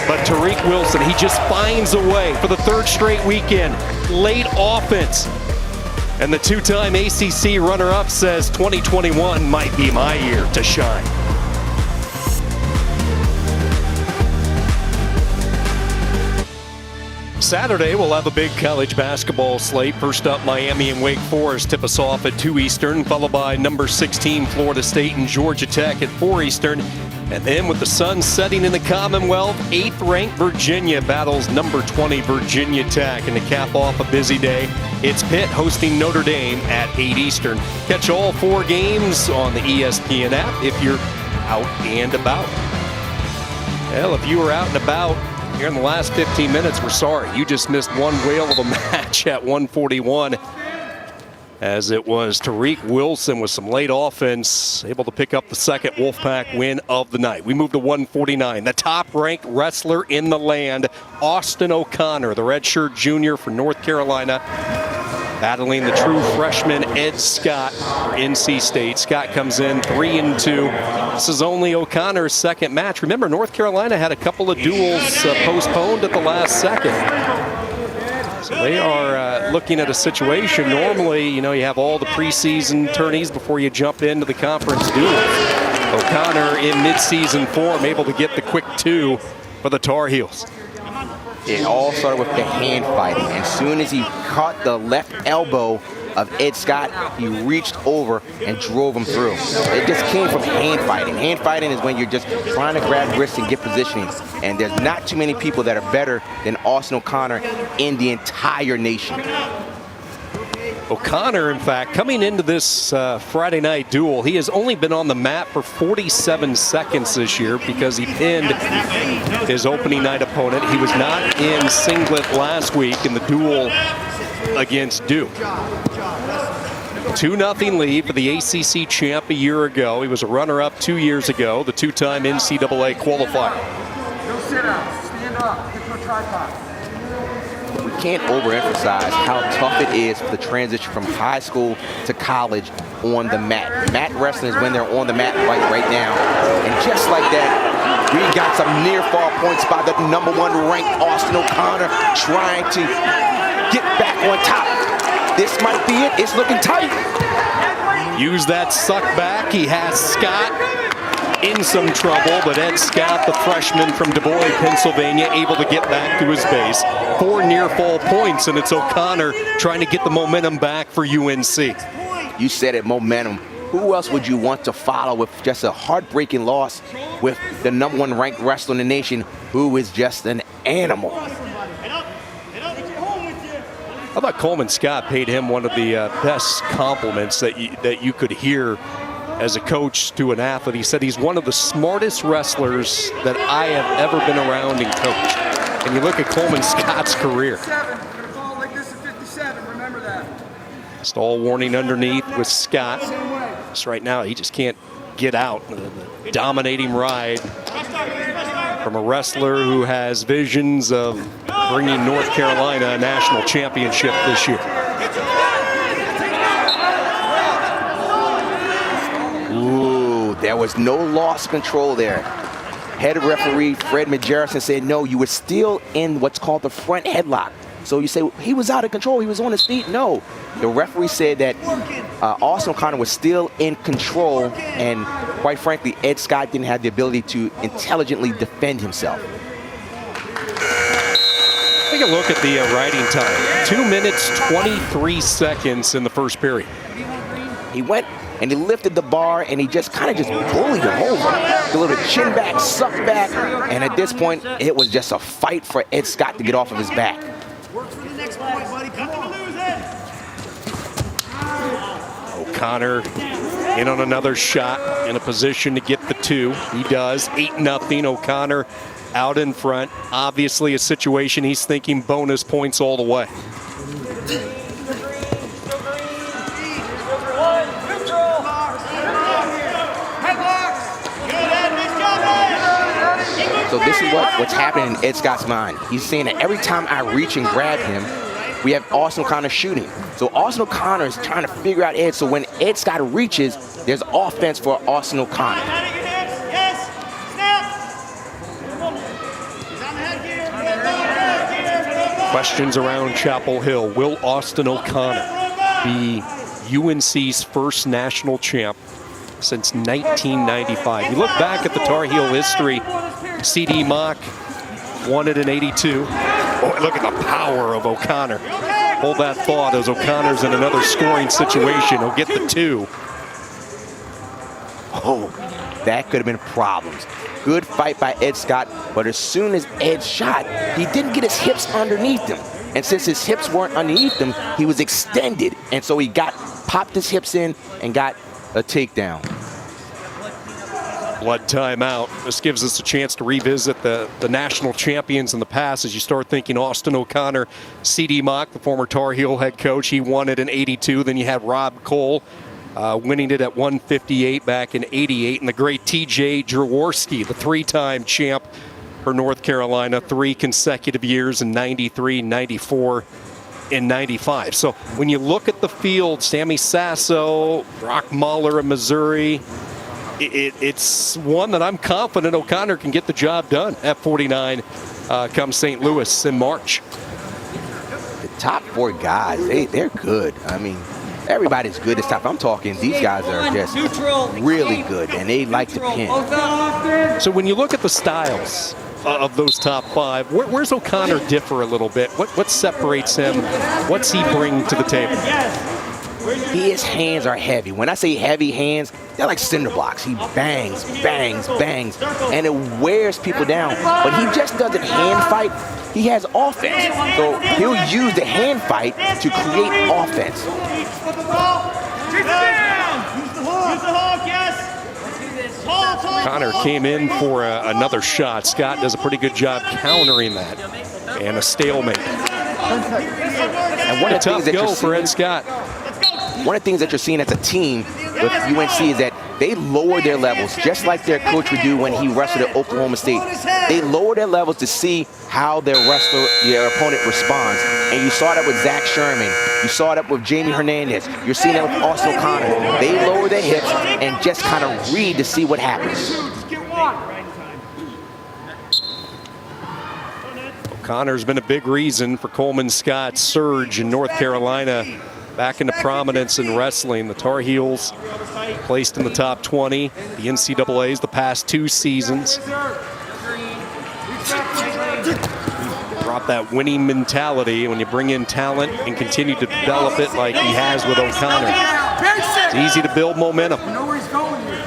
but Tariq Wilson, he just finds a way for the third straight weekend. Late offense. And the two-time ACC runner-up says 2021 might be my year to shine. Saturday, we'll have a big college basketball slate. First up, Miami and Wake Forest tip us off at 2 Eastern, followed by number 16, Florida State and Georgia Tech at 4 Eastern. And then with the sun setting in the Commonwealth, 8th-ranked Virginia battles number 20 Virginia Tech. And to cap off a busy day, it's Pitt hosting Notre Dame at 8 Eastern. Catch all 4 games on the ESPN app if you're out and about. Well, if you were out and about here in the last 15 minutes, we're sorry. You just missed one whale of a match at 141. As it was Tariq Wilson with some late offense, able to pick up the second Wolfpack win of the night. We move to 149. The top-ranked wrestler in the land, Austin O'Connor, the redshirt junior for North Carolina, battling the true freshman Ed Scott for NC State. Scott comes in 3-2. This is only O'Connor's second match. Remember, North Carolina had a couple of duels postponed at the last second. So they are looking at a situation. Normally, you know, you have all the preseason tourneys before you jump into the conference duel. O'Connor in midseason form, able to get the quick 2 for the Tar Heels. It all started with the hand fighting. As soon as he caught the left elbow of Ed Scott, he reached over and drove him through. It just came from hand fighting. Hand fighting is when you're just trying to grab wrists and get positioning. And there's not too many people that are better than Austin O'Connor in the entire nation. O'Connor, in fact, coming into this Friday night duel, he has only been on the mat for 47 seconds this year because he pinned his opening night opponent. He was not in singlet last week in the duel against Duke. 2-0 lead for the ACC champ a year ago. He was a runner-up 2 years ago, the 2-time NCAA qualifier. No sit-outs. Stand up. Get to a tripod. We can't overemphasize how tough it is for the transition from high school to college on the mat. Mat wrestling is when they're on the mat right now. And just like that, we got some near-fall points by the number 1 ranked Austin O'Connor trying to get back on top. This might be it. It's looking tight. Use that suck back. He has Scott in some trouble, but Ed Scott, the freshman from Du Bois, Pennsylvania, able to get back to his base. 4 near-fall points, and it's O'Connor trying to get the momentum back for UNC. You said it, momentum. Who else would you want to follow with just a heartbreaking loss with the number 1 ranked wrestler in the nation, who is just an animal? How about Coleman Scott paid him one of the best compliments that you could hear as a coach to an athlete. He said he's one of the smartest wrestlers that I have ever been around and coached. And you look at Coleman Scott's career. Stall warning underneath with Scott. Just right now, he just can't get out. The dominating ride from a wrestler who has visions of bringing North Carolina a national championship this year. Ooh, there was no loss control there. Head referee Fred Majerison said, no, you were still in what's called the front headlock. So you say, he was out of control, he was on his feet. No, the referee said that Austin O'Connor was still in control, and quite frankly, Ed Scott didn't have the ability to intelligently defend himself. Take a look at the riding time. 2 minutes, 23 seconds in the first period. He went and he lifted the bar, and he just kind of just bullied him over. The little chin back, suck back, and at this point, it was just a fight for Ed Scott to get off of his back. O'Connor in on another shot, in a position to get the 2. He does. 8-0. O'Connor out in front. Obviously a situation he's thinking bonus points all the way. So this is what's happening in Ed Scott's mind. He's saying that every time I reach and grab him, we have Austin O'Connor shooting. So Austin O'Connor is trying to figure out Ed. So when Ed Scott reaches, there's offense for Austin O'Connor. Questions around Chapel Hill. Will Austin O'Connor be UNC's first national champ since 1995? You look back at the Tar Heel history, C.D. Mock won it in 82. Oh, look at the power of O'Connor. Hold that thought as O'Connor's in another scoring situation. He'll get the 2. Oh, that could have been problems. Good fight by Ed Scott, but as soon as Ed shot, he didn't get his hips underneath him. And since his hips weren't underneath him, he was extended. And so he popped his hips in and got a takedown. Blood timeout. This gives us a chance to revisit the national champions in the past as you start thinking Austin O'Connor, C.D. Mock, the former Tar Heel head coach. He won it in 82. Then you had Rob Cole winning it at 158 back in 88. And the great T.J. Jaworski, the 3-time champ for North Carolina, 3 consecutive years in 93, 94, and 95. So when you look at the field, Sammy Sasso, Brock Mahler of Missouri, it's one that I'm confident O'Connor can get the job done at 49 come St. Louis in March. The top 4 guys, they're good. I mean, everybody's good this time. I'm talking, these guys are just really good, and they like to pin. So when you look at the styles of those top 5, where's O'Connor differ a little bit? What separates him? What's he bring to the table? His hands are heavy. When I say heavy hands, they're like cinder blocks. He bangs, bangs, bangs, and it wears people down. But he just doesn't hand fight. He has offense. So he'll use the hand fight to create offense. O'Connor came in for another shot. Scott does a pretty good job countering that. And a stalemate. And one of the tough things that go you're for Ed seeing, Scott. one of the things that you're seeing as a team with UNC is that they lower their levels, just like their coach would do when he wrestled at Oklahoma State. They lower their levels to see how their opponent responds. And you saw that with Zach Sherman. You saw that with Jamie Hernandez. You're seeing that with Austin O'Connor. They lower their hips and just kind of read to see what happens. O'Connor's been a big reason for Coleman Scott's surge in North Carolina back into prominence in wrestling. The Tar Heels placed in the top 20, the NCAA's the past 2 seasons. Brought that winning mentality when you bring in talent and continue to develop it like he has with O'Connor. It's easy to build momentum. You know where he's going here.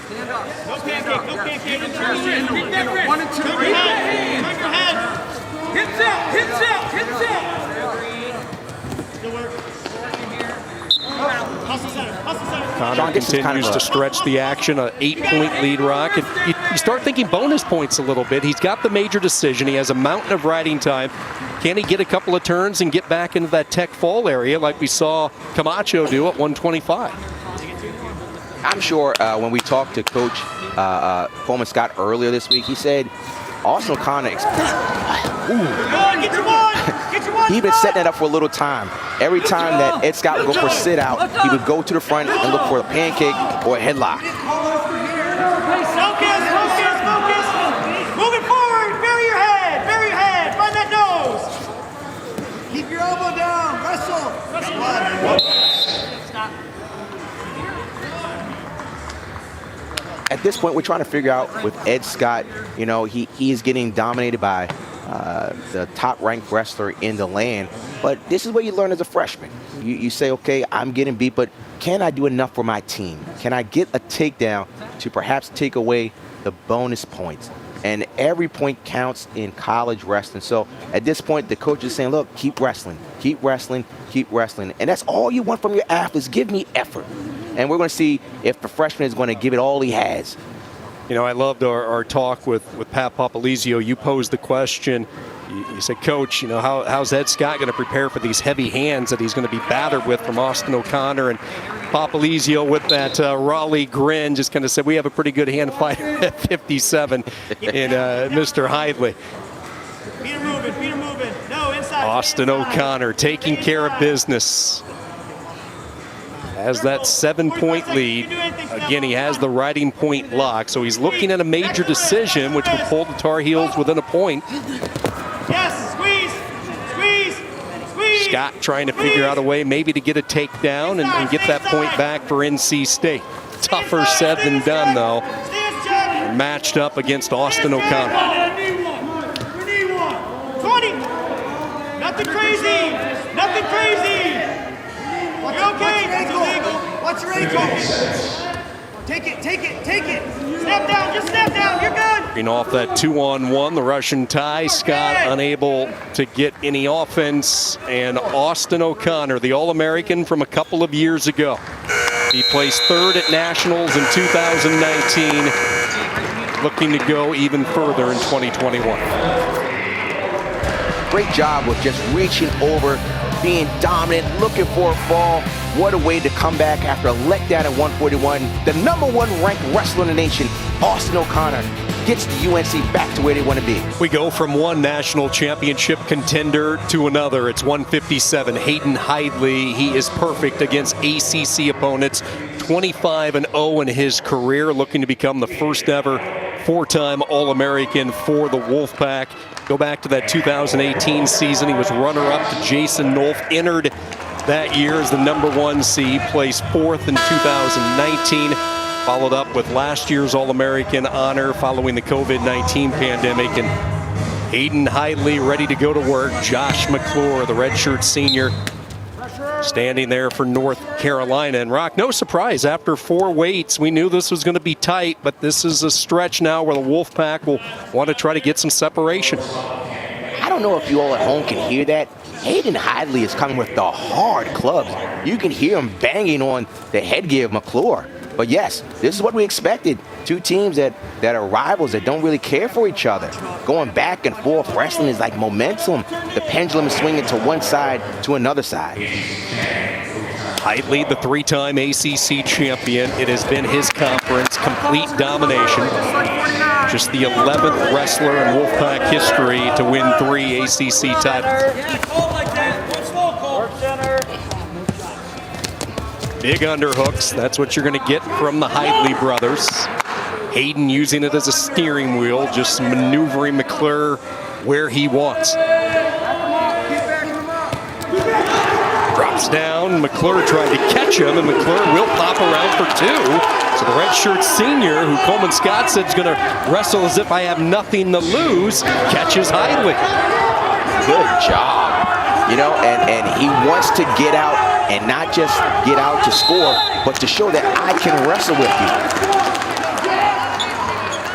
Stand up. Stand up. Yeah. 1 and 2. Hips out. Hips out. Hips out. O'Connor continues to stretch the action, an 8-point lead, Rock. And you start thinking bonus points a little bit. He's got the major decision. He has a mountain of riding time. Can he get a couple of turns and get back into that Tech Fall area like we saw Camacho do at 125? I'm sure when we talked to Coach Coleman Scott earlier this week, he said Austin O'Connor, he'd been setting it up for a little time. Every time that Ed Scott would go for a sit out, he would go to the front and look for a pancake or a headlock. Focus. Moving forward. Bury your head. Find that nose. Keep your elbow down. Wrestle. Stop. At this point, we're trying to figure out with Ed Scott, you know, he is getting dominated by the top-ranked wrestler in the land. But this is what you learn as a freshman. You say, okay, I'm getting beat, but can I do enough for my team? Can I get a takedown to perhaps take away the bonus points? And every point counts in college wrestling. So at this point, the coach is saying, look, keep wrestling, keep wrestling, keep wrestling. And that's all you want from your athletes. Give me effort. And we're going to see if the freshman is going to give it all he has. You know, I loved our talk with Pat Popolizio. You posed the question. You said, Coach, you know, how's Ed Scott going to prepare for these heavy hands that he's going to be battered with from Austin O'Connor? And Popolizio, with that Raleigh grin, just kind of said, we have a pretty good hand fighter at 57 in Mr. Hidley. Feet are moving, feet are moving. No, inside. Austin O'Connor taking care of business. Has that 7-point lead. Again, he has the riding point lock, so he's looking at a major decision, which would pull the Tar Heels within a point. Yes, squeeze, squeeze, squeeze. Scott trying to figure out a way maybe to get a takedown and get that point back for NC State. Tougher said than done, though. Matched up against Austin O'Connor. We need one. 20. Nothing crazy. Nothing crazy. You're okay. It's illegal. Watch your ankle. Take it, take it, take it. Snap down. Just snap down. You're good. Being off that 2-on-1, the Russian tie. Scott unable to get any offense. And Austin O'Connor, the All-American from a couple of years ago. He placed third at Nationals in 2019. Looking to go even further in 2021. Great job with just reaching over, being dominant, looking for a fall. What a way to come back after a letdown at 141. The #1 ranked wrestler in the nation, Austin O'Connor, gets the UNC back to where they want to be. We go from one national championship contender to another. It's 157. Hayden Hidley, he is perfect against ACC opponents. 25-0 in his career, looking to become the first ever four-time All-American for the Wolfpack. Go back to that 2018 season. He was runner-up to Jason Nolf, entered that year as the #1 seed, placed fourth in 2019, followed up with last year's All-American honor following the COVID-19 pandemic. And Hayden Hidley ready to go to work. Josh McClure, the redshirt senior, standing there for North Carolina. And Rock, no surprise, after 4 weights, we knew this was going to be tight, but this is a stretch now where the Wolfpack will want to try to get some separation. I don't know if you all at home can hear that. Hayden Hidley is coming with the hard clubs. You can hear him banging on the headgear of McClure. But yes, this is what we expected. Two teams that are rivals that don't really care for each other. Going back and forth, wrestling is like momentum. The pendulum is swinging to one side to another side. Hidley, the 3-time ACC champion. It has been his conference, complete domination. Just the 11th wrestler in Wolfpack history to win 3 ACC titles. Big underhooks, that's what you're going to get from the Hidley brothers. Hayden using it as a steering wheel, just maneuvering McClure where he wants. Drops down, McClure tried to catch him, and McClure will pop around for 2. So the redshirt senior, who Coleman Scott said is going to wrestle as if I have nothing to lose, catches Hidley. Good job. You know, and he wants to get out, and not just get out to score, but to show that I can wrestle with you.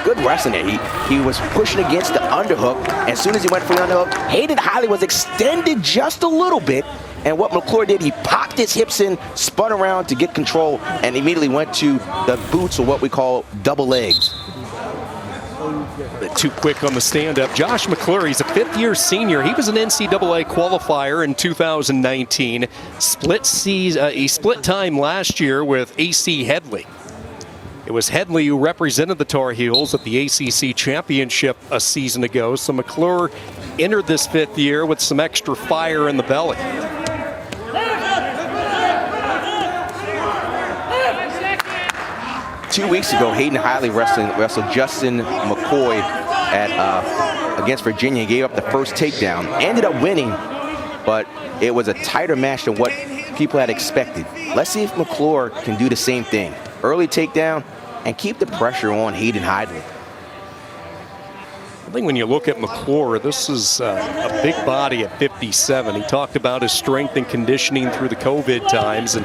Good wrestling there. He was pushing against the underhook. As soon as he went for the underhook, Hayden Hidley was extended just a little bit. And what McClure did, he popped his hips in, spun around to get control, and immediately went to the boots, or what we call double legs. Too quick on the stand-up. Josh McClure, he's a 5th-year senior. He was an NCAA qualifier in 2019. He split time last year with AC Headley. It was Headley who represented the Tar Heels at the ACC championship a season ago. So McClure entered this 5th year with some extra fire in the belly. 2 weeks ago, Hayden Hidley wrestled Justin McCoy against Virginia. He gave up the first takedown. Ended up winning, but it was a tighter match than what people had expected. Let's see if McClure can do the same thing. Early takedown and keep the pressure on Hayden Hidley. I think when you look at McClure, this is a big body at 57. He talked about his strength and conditioning through the COVID times, and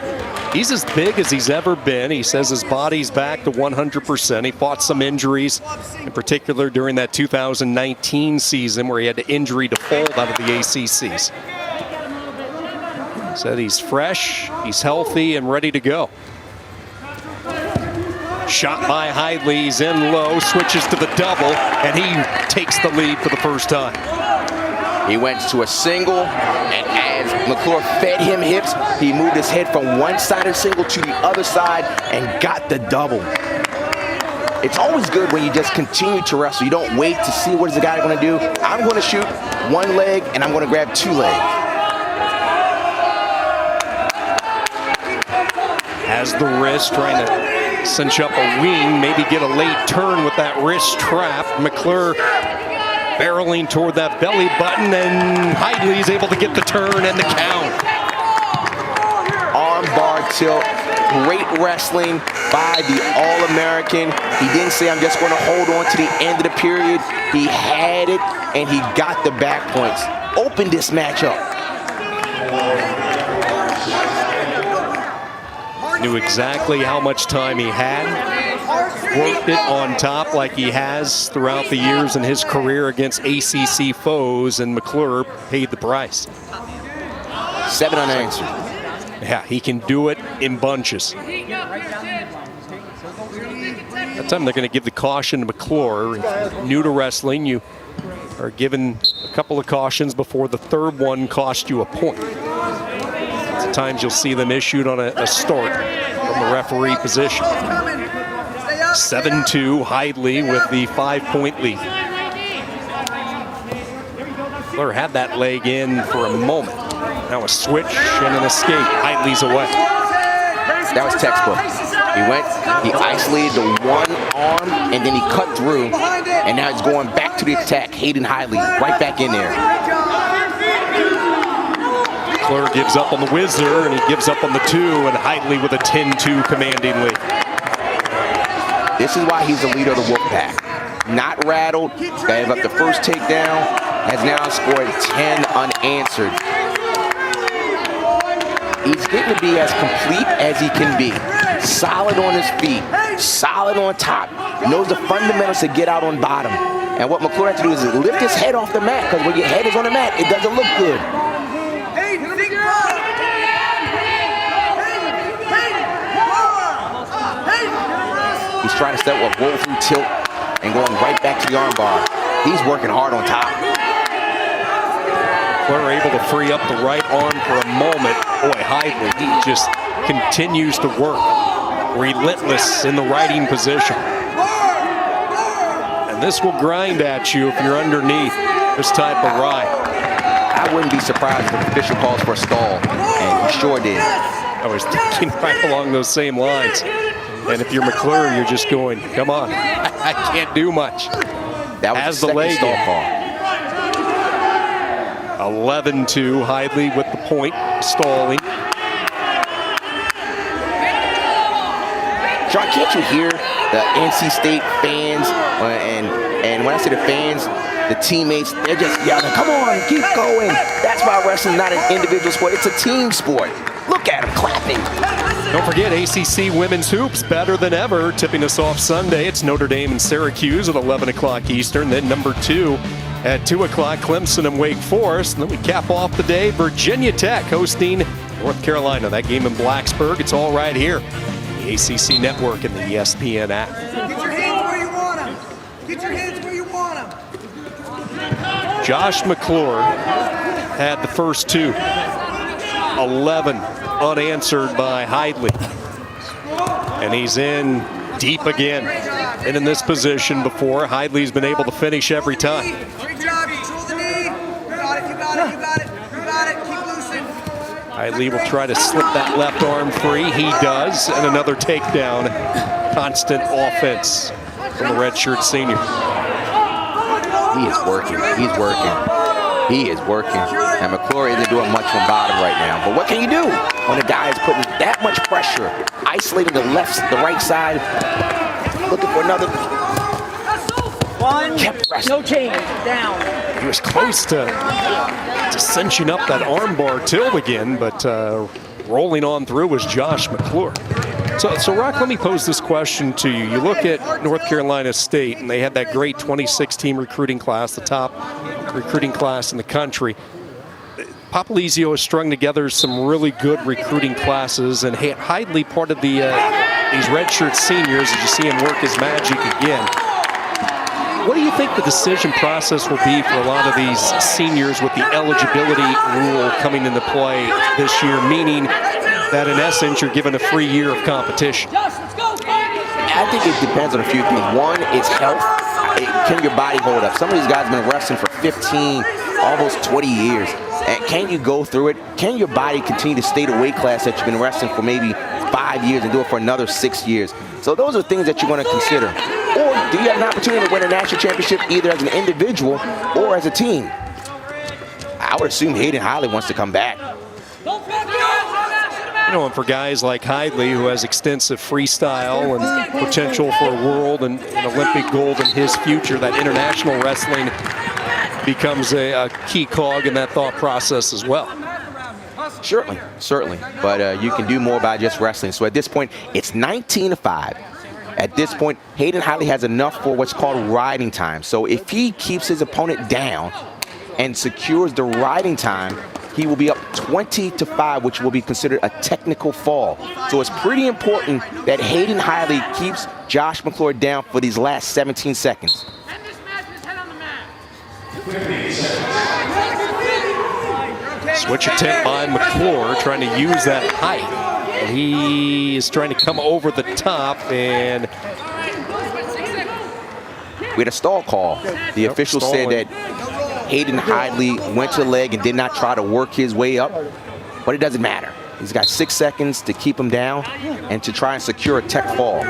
He's as big as he's ever been. He says his body's back to 100%. He fought some injuries, in particular during that 2019 season where he had the injury default out of the ACCs. Said he's fresh, he's healthy, and ready to go. Shot by Hidley, he's in low, switches to the double, and he takes the lead for the first time. He went to a single, and as McClure fed him hips, he moved his head from one side of the single to the other side and got the double. It's always good when you just continue to wrestle. You don't wait to see what is the guy going to do. I'm going to shoot one leg, and I'm going to grab two legs. Has the wrist, trying to cinch up a wing, maybe get a late turn with that wrist trap. McClure barreling toward that belly button, and Hidley's able to get the turn and the count. Arm bar tilt, great wrestling by the All-American. He didn't say, I'm just going to hold on to the end of the period. He had it, and he got the back points. Opened this matchup. Knew exactly how much time he had. Worked it on top like he has throughout the years in his career against ACC foes, and McClure paid the price. 7 unanswered. Yeah, he can do it in bunches. That time they're going to give the caution to McClure. If you're new to wrestling, you are given a couple of cautions before the third one cost you a point. Sometimes you'll see them issued on a start from the referee position. 7-2, Hidley with the 5-point lead. McClure had that leg in for a moment. Now a switch and an escape. Hidley's away. That was textbook. He went, he isolated the one arm, and then he cut through, and now he's going back to the attack. Hayden Hidley right back in there. McClure gives up on the whizzer, and he gives up on the 2, and Hidley with a 10-2 commanding lead. This is why he's the leader of the Wolfpack. Not rattled, gave up the first takedown, has now scored 10 unanswered. He's getting to be as complete as he can be. Solid on his feet, solid on top, knows the fundamentals to get out on bottom. And what McClure has to do is lift his head off the mat, because when your head is on the mat, it doesn't look good. He's trying to step up, roll through tilt, and going right back to the arm bar. He's working hard on top. McClure able to free up the right arm for a moment. Boy, Hidley, he just continues to work. Relentless in the riding position. And this will grind at you if you're underneath this type of ride. I wouldn't be surprised if the official calls for a stall, and he sure did. I was thinking right along those same lines. And if you're McClure, you're just going, come on, I can't do much. That was the second stall call. 11-2, Hidley with the point, stalling. John, can't you hear the NC State fans, and when I say the fans, the teammates, they're just yelling, come on, keep going. That's why wrestling's not an individual sport, it's a team sport. Look at them clapping. Don't forget, ACC Women's Hoops better than ever. Tipping us off Sunday, it's Notre Dame and Syracuse at 11 o'clock Eastern. Then number 2 at 2 o'clock, Clemson and Wake Forest. And then we cap off the day, Virginia Tech hosting North Carolina. That game in Blacksburg, it's all right here. The ACC Network and the ESPN app. Get your hands where you want them. Get your hands where you want them. Josh McClure had the first 2. 11 unanswered by Hidley. And he's in deep again. And in this position before, Hidley's been able to finish every time. Great job. Control the knee. You got it. You got it. You got it. You got it. Keep loosing. Hidley will try to slip that left arm free. He does. And another takedown. Constant offense from the redshirt senior. He is working. He's working. He is working. And McClure isn't doing much from bottom right now. But what can you do when a guy is putting that much pressure, isolating the right side, looking for another? One, kept wrestling. no change, down. He was close to cinching up that armbar tilt again, but rolling on through was Josh McClure. So Rock, let me pose this question to you. You look at North Carolina State, and they had that great 2016 recruiting class, the top recruiting class in the country. Papalizio has strung together some really good recruiting classes, and Hidley, part of these redshirt seniors, as you see him work his magic again. What do you think the decision process will be for a lot of these seniors with the eligibility rule coming into play this year, meaning that in essence you're given a free year of competition? I think it depends on a few things. One, it's health. Can your body hold up? Some of these guys have been wrestling for 15, almost 20 years. And can you go through it? Can your body continue to stay the weight class that you've been wrestling for maybe 5 years and do it for another 6 years? So those are things that you want to consider. Or do you have an opportunity to win a national championship either as an individual or as a team? I would assume Hayden Hidley wants to come back. You know, and for guys like Hidley, who has extensive freestyle and potential for a world and Olympic gold in his future, that international wrestling becomes a key cog in that thought process as well. Certainly. But you can do more by just wrestling. So at this point, it's 19-5. At this point, Hayden Hidley has enough for what's called riding time. So if he keeps his opponent down and secures the riding time, he will be up 20-5, which will be considered a technical fall. So it's pretty important that Hayden Hidley keeps Josh McClure down for these last 17 seconds. Switch attempt by McClure, trying to use that height. He is trying to come over the top, and we had a stall call. The official said that Hayden Hidley went to the leg and did not try to work his way up, but it doesn't matter. He's got 6 seconds to keep him down and to try and secure a tech fall.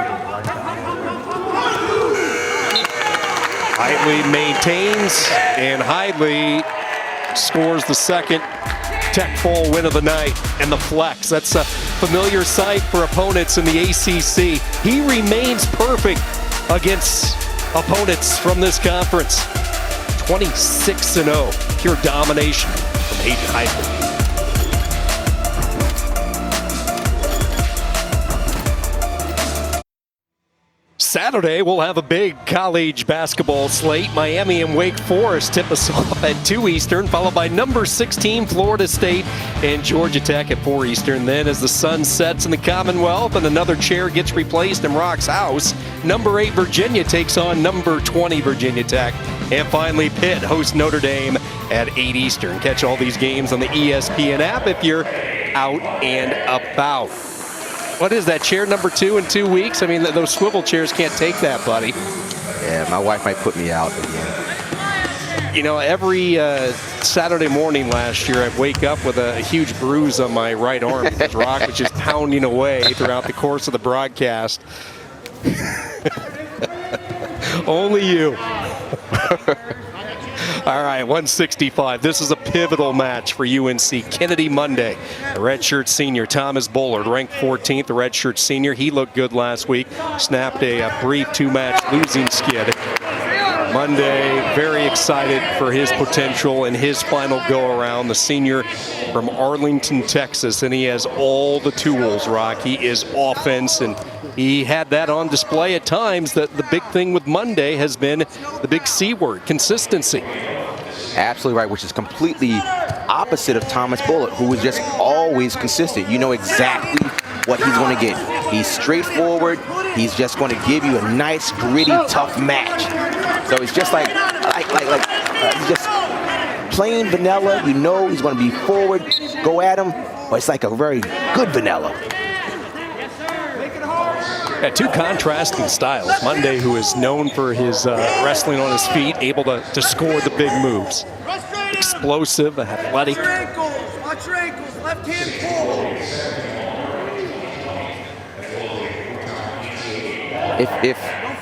Hidley maintains, and Hidley scores the second tech fall win of the night, and the flex. That's a familiar sight for opponents in the ACC. He remains perfect against opponents from this conference. 26-0, pure domination from Hayden Hidley. Saturday, we'll have a big college basketball slate. Miami and Wake Forest tip us off at 2 Eastern, followed by number 16 Florida State and Georgia Tech at 4 Eastern. Then as the sun sets in the Commonwealth and another chair gets replaced in Rock's house, number 8 Virginia takes on number 20 Virginia Tech. And finally, Pitt hosts Notre Dame at 8 Eastern. Catch all these games on the ESPN app if you're out and about. What is that, chair number 2 in 2 weeks? I mean, those swivel chairs can't take that, buddy. Yeah, my wife might put me out again. You know, every Saturday morning last year, I'd wake up with a huge bruise on my right arm because Rock was just pounding away throughout the course of the broadcast. Only you. All right, 165. This is a pivotal match for UNC. Kennedy Monday, the redshirt senior. Thomas Bullard, ranked 14th, the redshirt senior. He looked good last week. Snapped a brief 2-match losing skid. Monday, very excited for his potential in his final go-around. The senior from Arlington, Texas, and he has all the tools, Rock. He is offense, and he had that on display at times. The big thing with Monday has been the big C word, consistency. Absolutely right, which is completely opposite of Thomas Bullard, who is just always consistent. You know exactly what he's going to get. He's straightforward. He's just going to give you a nice, gritty, tough match. So it's just like he's just plain vanilla. You know he's going to be forward, go at him, but it's like a very good vanilla. Yeah, two contrasting styles. Monday, who is known for his wrestling on his feet, able to score the big moves. Explosive, athletic. Watch your ankles, left hand pull.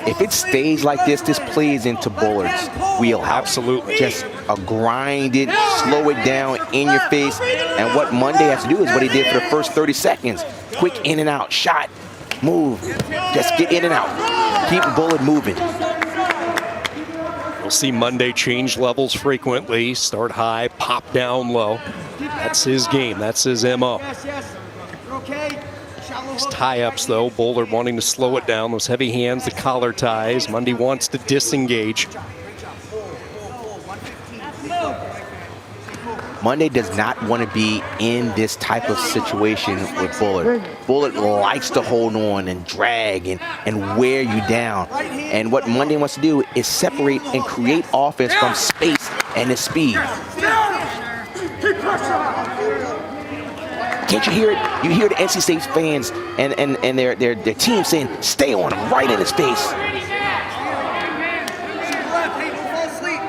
If it stays like this plays into Bullard's wheelhouse. Absolutely. Just a grind it, slow it down, in your face. And what Monday has to do is what he did for the first 30 seconds. Quick in and out, shot, move. Just get in and out. Keep Bullard moving. We'll see Monday change levels frequently. Start high, pop down low. That's his game. That's his MO. okay? Shallow hook. Tie-ups, though. Bullard wanting to slow it down. Those heavy hands, the collar ties. Mundy wants to disengage. Monday does not want to be in this type of situation with Bullard. Bullard likes to hold on and drag and wear you down. And what Monday wants to do is separate and create offense from space and his speed. Can't you hear it? You hear the NC State fans and their team saying, stay on him, right in his face. To the left, hey, don't fall asleep.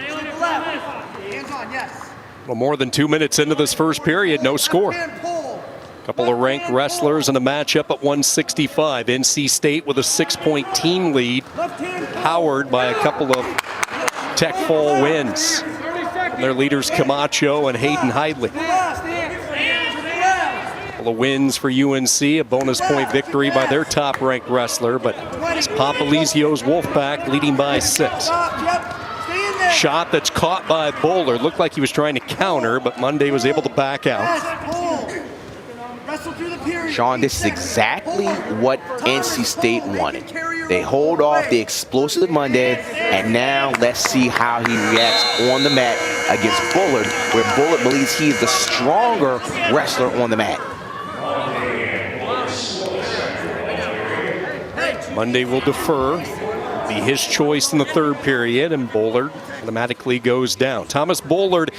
To the left. Hands on, yes. Well, more than 2 minutes into this first period, no score. Left hand pull. Couple of ranked wrestlers in a matchup at 165. NC State with a 6-point team lead, Left hand pull. powered by a couple of Tech Fall wins from their leaders Camacho and Hayden Hidley. To the left. To the left. Couple of wins for UNC, a bonus point victory by their top-ranked wrestler, but it's Popolizio's Wolfpack leading by 6. Stop, yep. Stay in there. Shot that's caught by Bullard. Looked like he was trying to counter, but Monday was able to back out. Yes, pull. Wrestle through the period. Sean, this is exactly what NC State wanted. They hold off the explosive Monday, and now let's see how he reacts on the mat against Bullard, where Bullard believes he's the stronger wrestler on the mat. Monday will defer. Be his choice in the third period, and Bullard automatically goes down. Thomas Bullard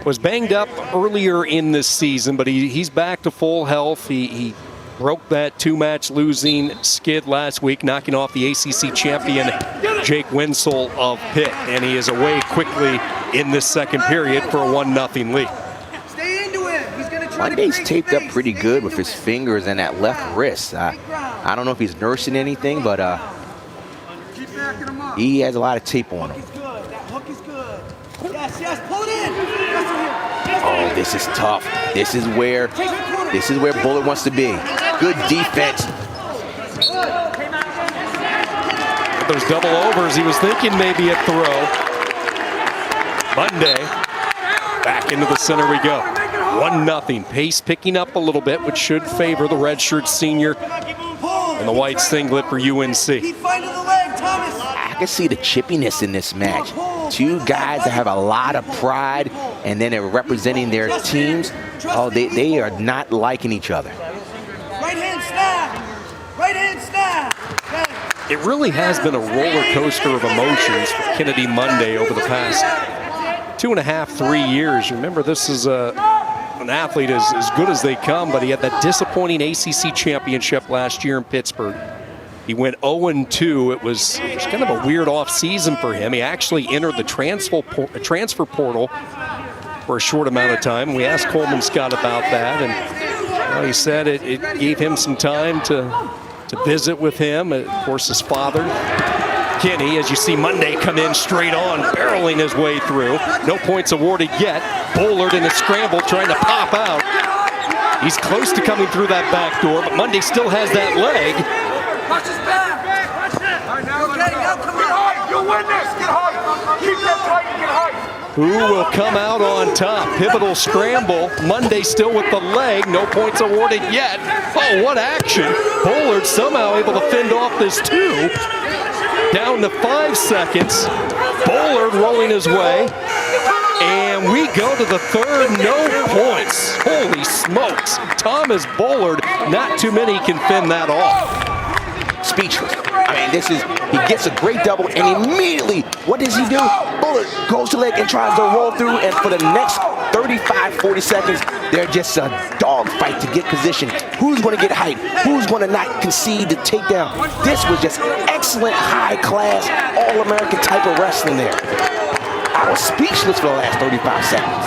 was banged up earlier in this season, but he's back to full health. He broke that 2-match losing skid last week, knocking off the ACC champion Jake Winsel of Pitt, and he is away quickly in this second period for a 1-0 lead. Stay into it. He's gonna try Monday's to taped up pretty good with his fingers and that left wrist. I don't know if he's nursing anything, but Keep backing him up. he has a lot of tape on him. He's good. That hook is good. Yes, yes. Pull it in. Wrestle here. Oh, this is tough. This is where Bullard wants to be. Good defense. Those double overs, he was thinking maybe a throw. Monday, back into the center we go. 1-0. Pace picking up a little bit, which should favor the redshirt senior Pull. in the white singlet for UNC. Keep finding the leg, Thomas. I can see the chippiness in this match. Two guys that have a lot of pride, and then they're representing their teams. Oh, they are not liking each other. Right hand snap. Right hand snap. Okay. It really has been a roller coaster of emotions for Kennedy Monday over the past 2.5, 3 years. Remember, this is an athlete as good as they come, but he had that disappointing ACC championship last year in Pittsburgh. He went 0-2. It was kind of a weird off-season for him. He actually entered the transfer portal for a short amount of time. We asked Coleman Scott about that, and he said it gave him some time to visit with him. Of course, his father, Kenny, as you see Monday come in straight on, barreling his way through. No points awarded yet. Bullard in a scramble trying to pop out. He's close to coming through that back door, but Monday still has that leg. Watch his back. Okay, now come on. You win this. Get high. Keep that tight and get high. Who will come out on top? Pivotal scramble. Monday still with the leg. No points awarded yet. Oh, what action. Bullard somehow able to fend off this 2. Down to 5 seconds. Bullard rolling his way. And we go to the third. No points. Holy smokes. Thomas Bullard. Not too many can fend that off. Speechless. I mean, he gets a great double, and immediately, what does he do? Bullard goes to leg and tries to roll through, and for the next 35, 40 seconds, they're just a dogfight to get position. Who's going to get height? Who's going to not concede the takedown? This was just excellent, high-class, all-American type of wrestling there. I was speechless for the last 35 seconds.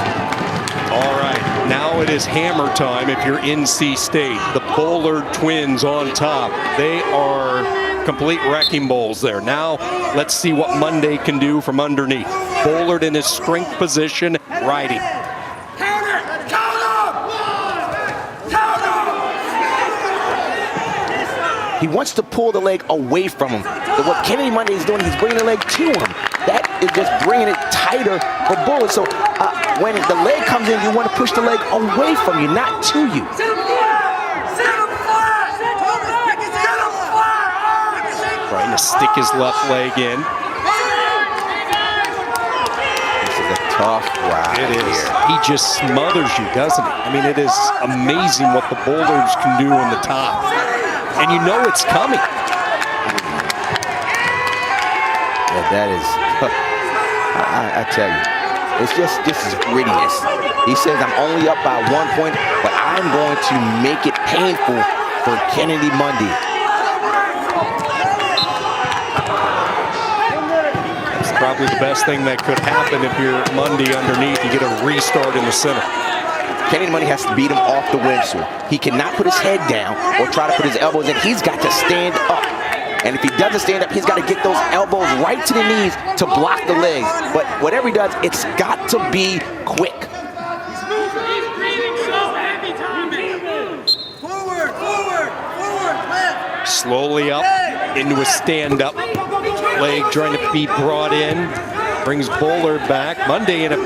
All right, now it is hammer time if you're NC State. The Bullard twins on top. They are complete wrecking balls there. Now let's see what Monday can do from underneath. Bullard in his strength position, riding. Count it. Count him. Count him. He wants to pull the leg away from him. But what Kennedy Monday is doing, he's bringing the leg to him. That is just bringing it tighter for Bullard. So when the leg comes in, you want to push the leg away from you, not to you. stick his left leg in. This is a tough ride. It is. Here. He just smothers you, doesn't he? I mean, it is amazing what the boulders can do on the top. And you know it's coming. Yeah, that is, I tell you, it's just, this is grittiness. He says, I'm only up by 1 point, but I'm going to make it painful for Kennedy Monday. It's probably the best thing that could happen if you're Monday underneath. You get a restart in the center. Kennedy Monday has to beat him off the windsurf. He cannot put his head down or try to put his elbows in. He's got to stand up. And if he doesn't stand up, he's got to get those elbows right to the knees to block the legs. But whatever he does, it's got to be quick. Forward, forward, forward, left. Slowly up into a stand-up. Leg trying to be brought in. Brings Bullard back. Monday in a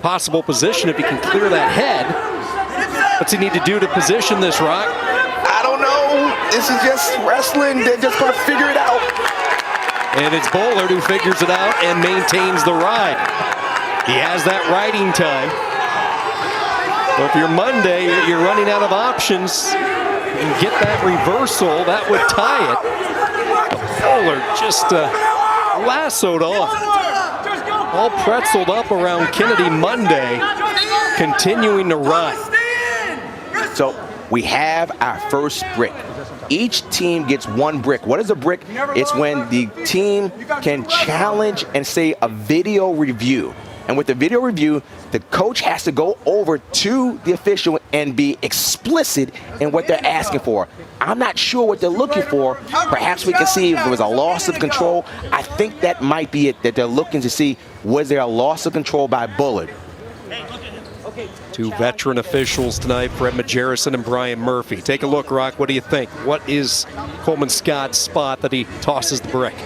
possible position if he can clear that head. What's he need to do to position this, Rock? I don't know. This is just wrestling. They're just going to figure it out. And it's Bullard who figures it out and maintains the ride. He has that riding time. So if you're Monday, you're running out of options. You can get that reversal. That would tie it. Bullard just lassoed off. All pretzeled up around Kennedy Monday, continuing to ride. So we have our first brick. Each team gets one brick. What is a brick? It's when the team can challenge and say a video review. And with the video review, the coach has to go over to the official and be explicit in what they're asking for. I'm not sure what they're looking for. Perhaps we can see if there was a loss of control. I think that might be it, that they're looking to see, was there a loss of control by Bullard? Two veteran officials tonight, Fred Majerison and Brian Murphy. Take a look, Rock. What do you think? What is Coleman Scott's spot that he tosses the brick?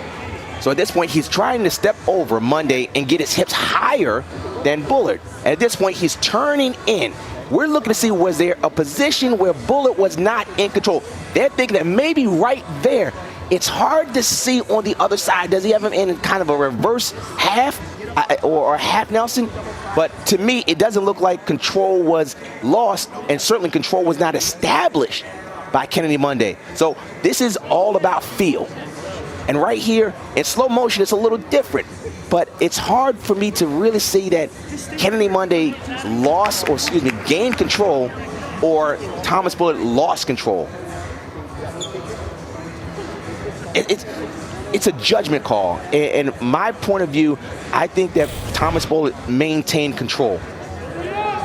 So at this point, he's trying to step over Monday and get his hips higher than Bullard. And at this point, he's turning in. We're looking to see, was there a position where Bullard was not in control? They're thinking that maybe right there. It's hard to see on the other side. Does he have him in kind of a reverse half or half Nelson? But to me, it doesn't look like control was lost, and certainly control was not established by Kennedy Monday. So this is all about feel. And right here, in slow motion, it's a little different. But it's hard for me to really see that Kennedy Monday lost, or excuse me, gained control, or Thomas Bullard lost control. It's a judgment call. And my point of view, I think that Thomas Bullard maintained control.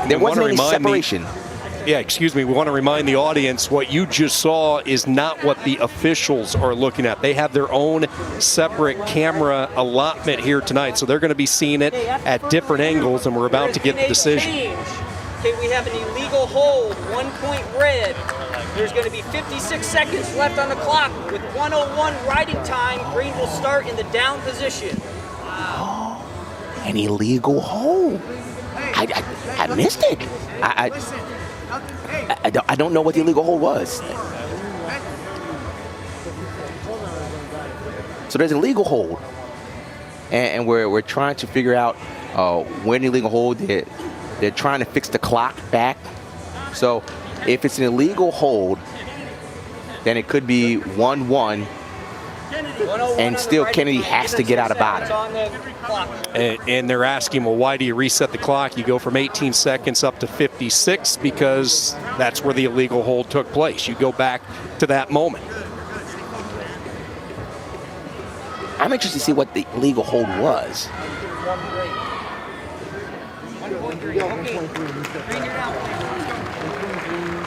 There wasn't any separation. Yeah, excuse me, we want to remind the audience what you just saw is not what the officials are looking at. They have their own separate camera allotment here tonight, so they're going to be seeing it at different angles, and we're about to get the decision. Okay, we have an illegal hold, 1 point red. There's going to be 56 seconds left on the clock. With 1:01 riding time, green will start in the down position. An illegal hold. I missed it. I don't know what the illegal hold was. So there's an illegal hold, and we're trying to figure out when the illegal hold. They're trying to fix the clock back. So if it's an illegal hold, then it could be 1-1. And still Kennedy has to get out of bottom. And they're asking, well, why do you reset the clock? You go from 18 seconds up to 56 because that's where the illegal hold took place. You go back to that moment. I'm interested to see what the illegal hold was.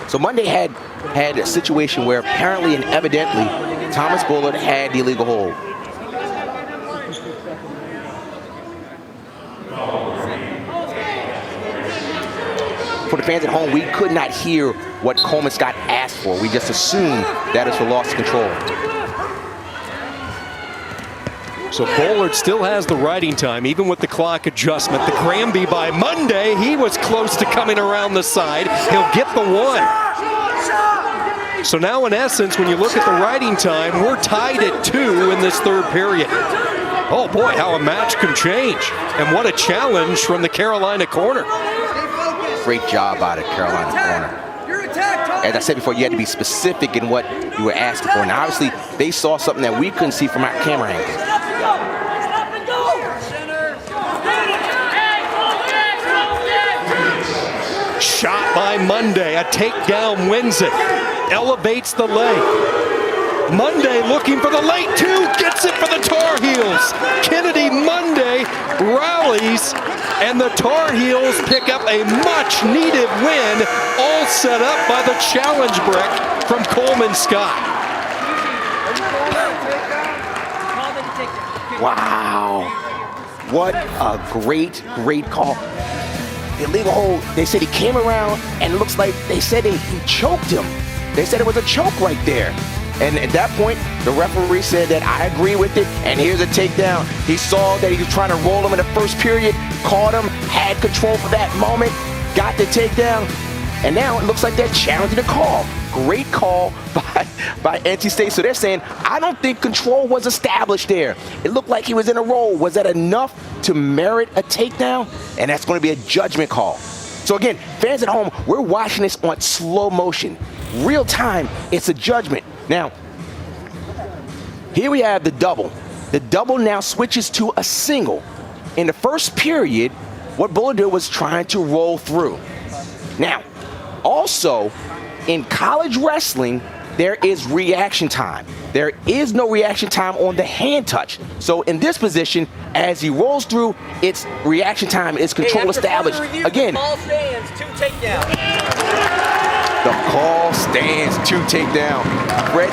So Monday had a situation where apparently and evidently Thomas Bullard had the illegal hold. For the fans at home, we could not hear what Coleman Scott asked for. We just assumed that is for loss of control. So Bullard still has the riding time, even with the clock adjustment. The Granby by Monday, he was close to coming around the side. He'll get the one. So now, in essence, when you look at the riding time, we're tied at 2 in this third period. Oh boy, how a match can change. And what a challenge from the Carolina corner. Great job out of Carolina corner. As I said before, you had to be specific in what you were asking for. And obviously, they saw something that we couldn't see from our camera angle. Shot by Monday. A takedown wins it. Elevates the leg. Monday looking for the late 2. Gets it for the Tar Heels. Kennedy Monday rallies. And the Tar Heels pick up a much-needed win, all set up by the challenge brick from Coleman Scott. Wow. What a great call. The illegal hold, they said he came around and it looks like they said he choked him. They said it was a choke right there. And at that point, the referee said that I agree with it, and here's a takedown. He saw that he was trying to roll him in the first period, caught him, had control for that moment, got the takedown, and now it looks like they're challenging the call. Great call by NC State. So they're saying, I don't think control was established there. It looked like he was in a roll. Was that enough to merit a takedown? And that's going to be a judgment call. So again, fans at home, we're watching this on slow motion. Real time, it's a judgment. Now, here we have the double. The double now switches to a single. In the first period, what Bullard did was trying to roll through. Now, also, in college wrestling, there is reaction time. There is no reaction time on the hand touch. So in this position, as he rolls through, its reaction time is control established. Again, the call stands, 2 takedowns. The call stands, 2 takedown. Fred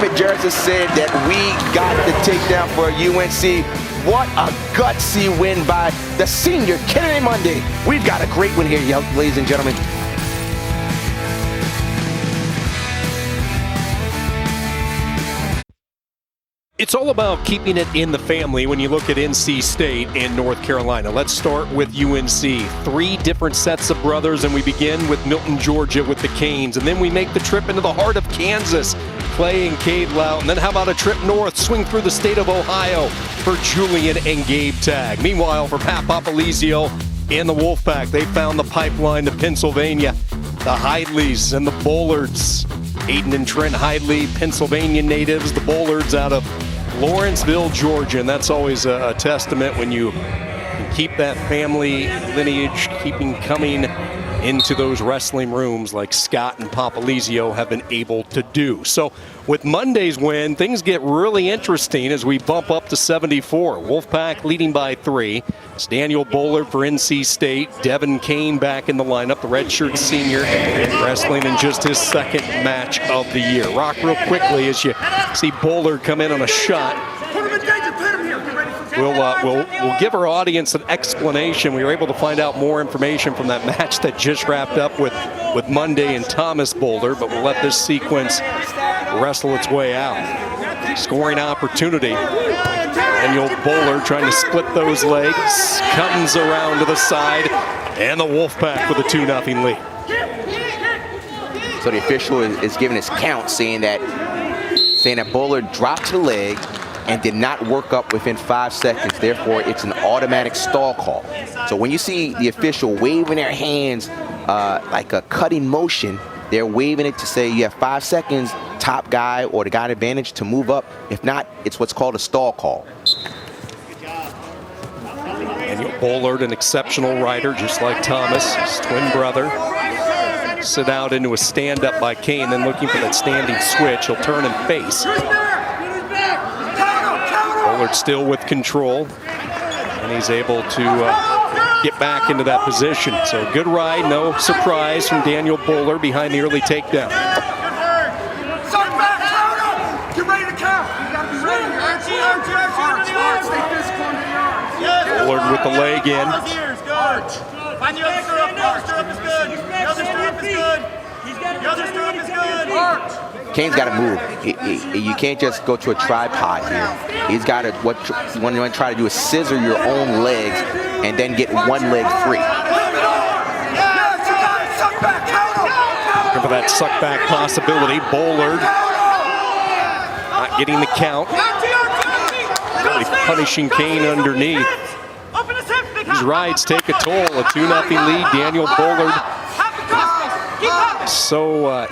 McJerson said that we got the takedown for UNC. What a gutsy win by the senior Kennedy Monday. We've got a great one here, ladies and gentlemen. It's all about keeping it in the family when you look at NC State and North Carolina. Let's start with UNC. 3 different sets of brothers, and we begin with Milton, Georgia with the Canes. And then we make the trip into the heart of Kansas, Clay and Cade Lout. And then how about a trip north, swing through the state of Ohio for Julian and Gabe Tagg. Meanwhile, for Pat Popolizio and the Wolfpack, they found the pipeline to Pennsylvania. The Hidleys and the Bollards. Aiden and Trent Hidley, Pennsylvania natives. The Bollards out of Lawrenceville, Georgia, and that's always a testament when you keep that family lineage coming into those wrestling rooms like Scott and Popolizio have been able to do. So with Monday's win, things get really interesting as we bump up to 74. Wolfpack leading by 3. It's Daniel Bullard for NC State. Devin Kane back in the lineup, the redshirt senior, wrestling in just his 2nd match of the year. Rock real quickly as you see Bullard come in on a shot. We'll give our audience an explanation. We were able to find out more information from that match that just wrapped up with Monday and Thomas Boulder, but we'll let this sequence wrestle its way out. Scoring opportunity. Daniel Bullard trying to split those legs, comes around to the side, and the Wolfpack with a 2-0 lead. So the official is giving his count, saying that Bullard dropped to the leg and did not work up within 5 seconds. Therefore, it's an automatic stall call. So when you see the official waving their hands like a cutting motion, they're waving it to say you have 5 seconds, top guy or the guy in advantage to move up. If not, it's what's called a stall call. Daniel Bullard, an exceptional rider, just like Thomas, his twin brother. Sit out into a stand-up by Kane, then looking for that standing switch. He'll turn and face. Bullard still with control, and he's able to get back into that position. So good ride, no surprise from Daniel Bullard behind the early takedown. Get ready to count. You gotta be ready. Bullard with the leg in. Find the other stirrup. The other stirrup is good. The other stirrup is good. The other stirrup is good. Kane's got to move. You can't just go to a tripod here. He's got to, what you want to try to do is scissor your own legs and then get one leg free. Looking for that suck back possibility. Bullard not getting the count. Really punishing Kane underneath. These rides take a toll. A 2-0 lead. Daniel Bullard so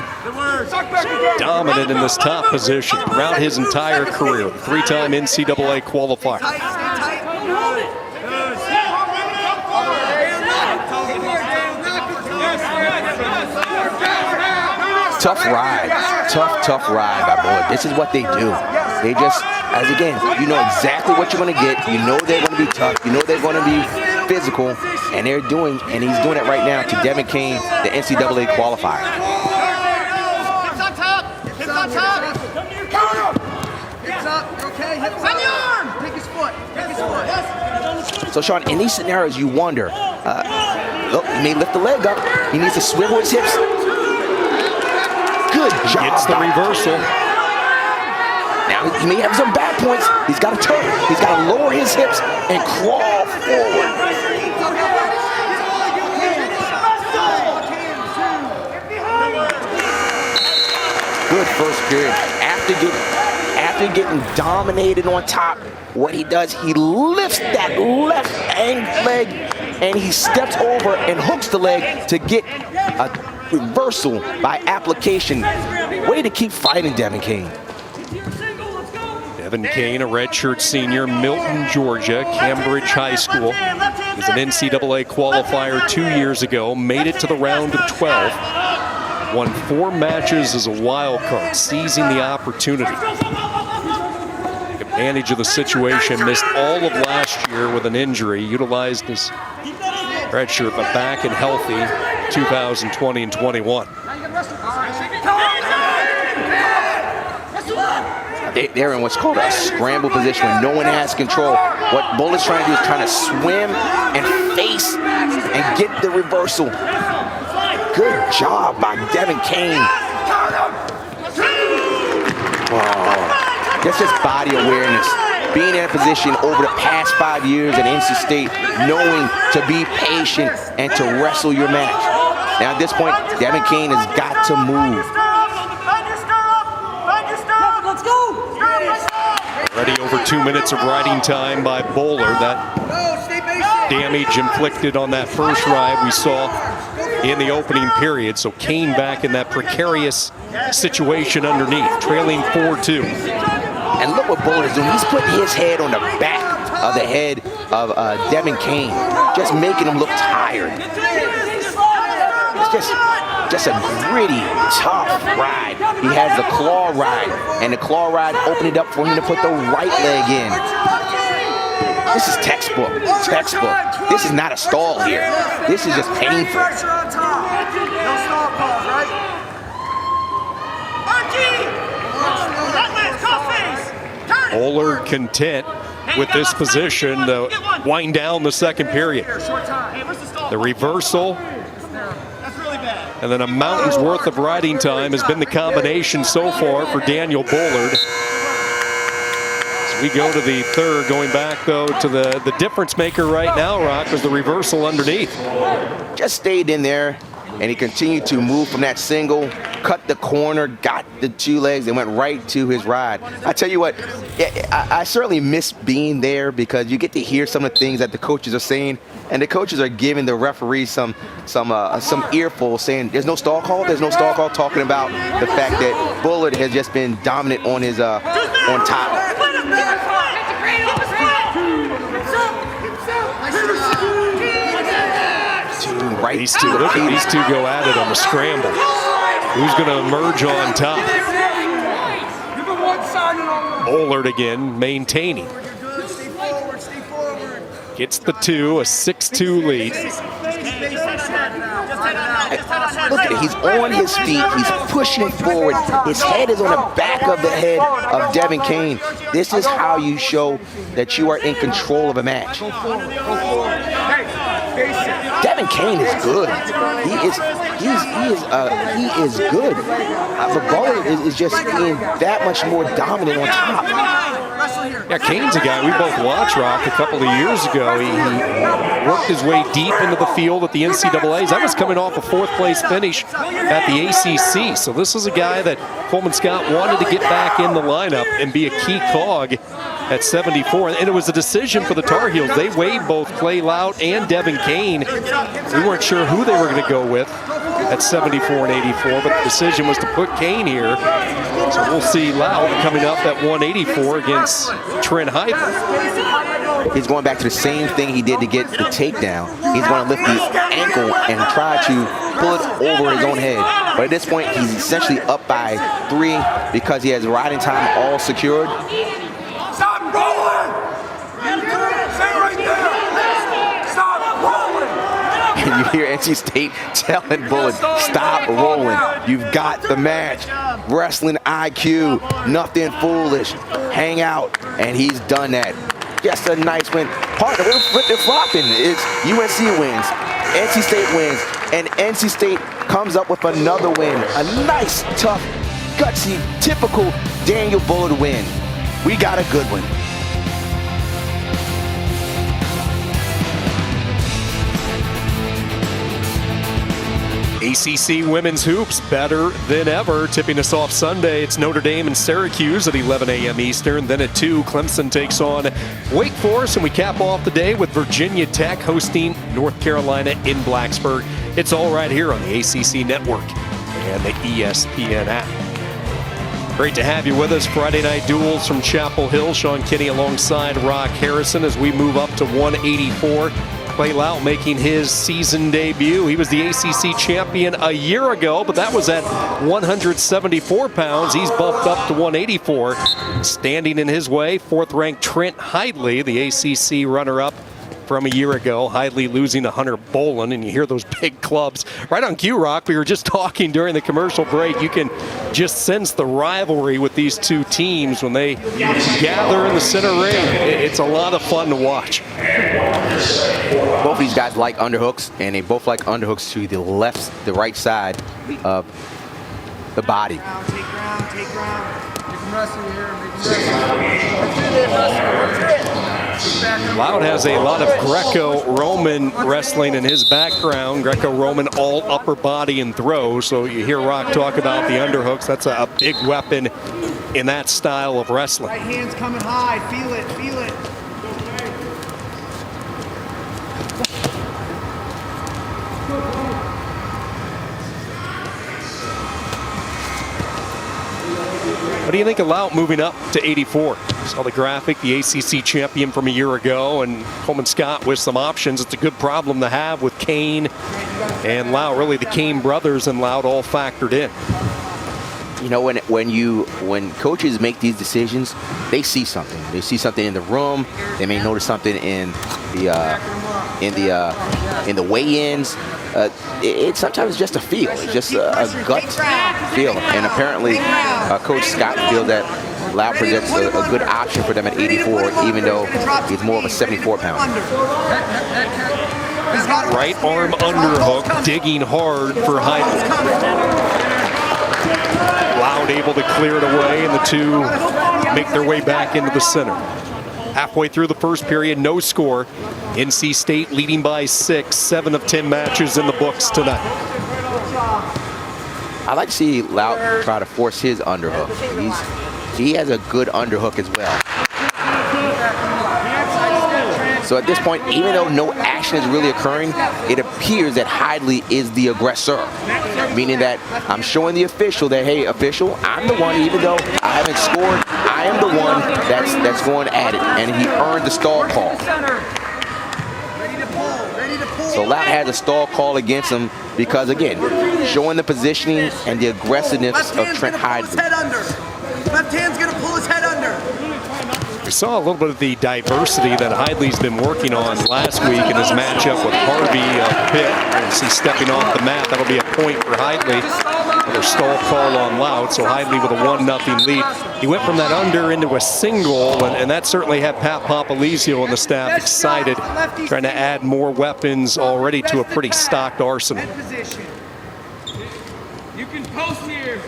dominant in this top position throughout his entire career. Three-time NCAA qualifier. Tough ride. Tough ride by Bullard. This is what they do. They just, as again, you know exactly what you're going to get. You know they're going to be tough. You know they're going to be physical. And he's doing it right now to Devin Kane, the NCAA qualifier. Hips on top. Hips on top. Hips up. Okay. Hips on the arm. Take his foot. Take his foot. So, Sean, in these scenarios, you wonder, look, he may lift the leg up. He needs to swivel his hips. Good job. Gets the reversal. Now, he may have some bad points. He's got to turn. He's got to lower his hips and crawl forward. Good first period. After getting dominated on top, what he does, he lifts that left leg and he steps over and hooks the leg to get a reversal by application. Way to keep fighting, Devin Kane. Devin Kane, a redshirt senior, Milton, Georgia, Cambridge High School. Was an NCAA qualifier 2 years ago, made it to the round of 12. Won 4 matches as a wild card, seizing the opportunity. Took advantage of the situation, missed all of last year with an injury, utilized his redshirt, but back and healthy 2020 and 21. They're in what's called a scramble position when no one has control. What Bullard's trying to do is trying to swim and face and get the reversal. Good job by Devin Kane. Oh, that's just body awareness. Being in a position over the past 5 years at NC State, knowing to be patient and to wrestle your match. Now at this point, Devin Kane has got to move. Already over 2 minutes of riding time by Bullard. That damage inflicted on that first ride we saw in the opening period. So Kane back in that precarious situation underneath, trailing 4-2. And look what Bullard is doing. He's putting his head on the back of the head of Devin Kane, just making him look tired. It's just a gritty, tough ride. He has the claw ride, and the claw ride opened it up for him to put the right leg in. This is textbook. This is not a stall here. This is just painful. Bullard content with this position to wind down the second period. The reversal and then a mountain's worth of riding time has been the combination so far for Daniel Bullard. As we go to the third, going back though to the difference maker right now, Rock, was the reversal underneath. Just stayed in there, and he continued to move from that single, cut the corner, got the 2 legs, and went right to his ride. I tell you what, I certainly miss being there because you get to hear some of the things that the coaches are saying, and the coaches are giving the referees some earfuls saying there's no stall call, talking about the fact that Bullard has just been dominant on his on top. Right these two, look at these two go at it on the scramble. Who's going to emerge on top? Bullard again maintaining. Gets the 2, a 6-2 lead. Look at it, he's on his feet, he's pushing forward. His head is on the back of the head of Devin Kane. This is how you show that you are in control of a match. Devin Kane is good. He is good. But Bullard is just being that much more dominant on top. Yeah, Kane's a guy we both watched, Rock, a couple of years ago. He worked his way deep into the field at the NCAAs. That was coming off a 4th place finish at the ACC. So this is a guy that Coleman Scott wanted to get back in the lineup and be a key cog at 74. And it was a decision for the Tar Heels. They waived both Clay Lout and Devin Kane. We weren't sure who they were going to go with at 74 and 84, but the decision was to put Kane here. So we'll see Lout coming up at 184 against Trent Heidley. He's going back to the same thing he did to get the takedown. He's going to lift the ankle and try to pull it over his own head. But at this point, he's essentially up by 3 because he has riding time all secured. Stop rolling! Stay right there! Stop rolling! And you hear NC State telling Bullen, stop rolling. You've got the match. Wrestling IQ, nothing foolish. Hang out. And he's done that. Just a nice win. Partner, we're flip-flopping. It's UNC wins, NC State wins, and NC State comes up with another win. A nice, tough, gutsy, typical Daniel Bullard win. We got a good one. ACC women's hoops better than ever. Tipping us off Sunday, it's Notre Dame and Syracuse at 11 a.m. Eastern. Then at 2, Clemson takes on Wake Forest, and we cap off the day with Virginia Tech hosting North Carolina in Blacksburg. It's all right here on the ACC Network and the ESPN app. Great to have you with us. Friday night duels from Chapel Hill. Sean Kinney alongside Rock Harrison as we move up to 184. Clay Lout making his season debut. He was the ACC champion a year ago, but that was at 174 pounds. He's bumped up to 184. Standing in his way, 4th-ranked Trent Heidley, the ACC runner-up from a year ago. Heidley losing to Hunter Bolen, and you hear those big clubs. Right on cue, Rock, we were just talking during the commercial break. You can just sense the rivalry with these two teams when they gather in the center ring. It's a lot of fun to watch. Both of these guys like underhooks, and they both like underhooks to the right side of the body. Take ground, take ground. Make him wrestle here, make him wrestle. Loud has a lot of Greco-Roman wrestling in his background. Greco-Roman all upper body and throw. So you hear Rock talk about the underhooks. That's a big weapon in that style of wrestling. Right hand's coming high. Feel it, feel it. What do you think of Lout moving up to 84? Saw the graphic, the ACC champion from a year ago, and Coleman Scott with some options. It's a good problem to have with Kane and Lout. Really, the Kane brothers and Lout all factored in. You know, when coaches make these decisions, they see something. They see something in the room. They may notice something in the weigh-ins. It's sometimes just a feel. It's just a gut feel. And apparently, Coach Scott feels that Lout presents a good option for them at 84, even though he's more of a 74-pounder. Right arm underhook, digging hard for Heidley. Loud able to clear it away, and the two make their way back into the center. Halfway through the first period, no score. NC State leading by 6, 7 of 10 matches in the books tonight. I like to see Lout try to force his underhook. He has a good underhook as well. So at this point, even though no action is really occurring, it appears that Heidley is the aggressor. Meaning that I'm showing the official that, hey, official, I'm the one, even though I haven't scored, I am the one that's going at it. And he earned the stall call. So Lout has a stall call against him because, again, showing the positioning and the aggressiveness of Trent Heidley. Left hand's gonna pull his head under. We saw a little bit of the diversity that Heidley's been working on last week in his matchup with Harvey Pitt. As he's stepping off the mat, that'll be a point for Heidley. Another stall call on Lout, so Heidley with a 1-0 lead. He went from that under into a single, and that certainly had Pat Popolizio and the staff excited, trying to add more weapons already to a pretty stocked arsenal. You can post here.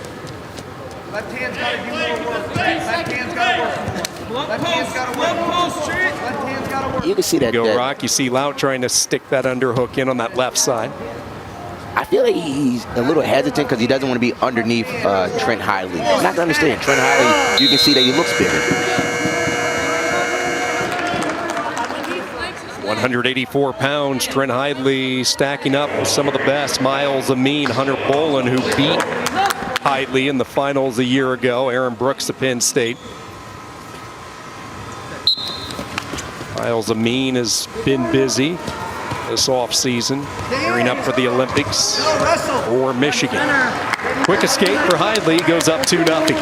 Left hand's gotta do more work. Left hand's gotta work more. Left hand's gotta work. Left hand's gotta work. You can see that. Go Rock. You see Lout trying to stick that underhook in on that left side. I feel like he's a little hesitant because he doesn't want to be underneath Trent Hiley. Not to understand, Trent Hiley, you can see that he looks bigger. 184 pounds, Trent Hidley stacking up with some of the best. Miles Amin, Hunter Bolin, who beat Hidley in the finals a year ago. Aaron Brooks of Penn State. Miles Amin has been busy this offseason, gearing up for the Olympics or Michigan. Quick escape for Hidley, goes up 2-0.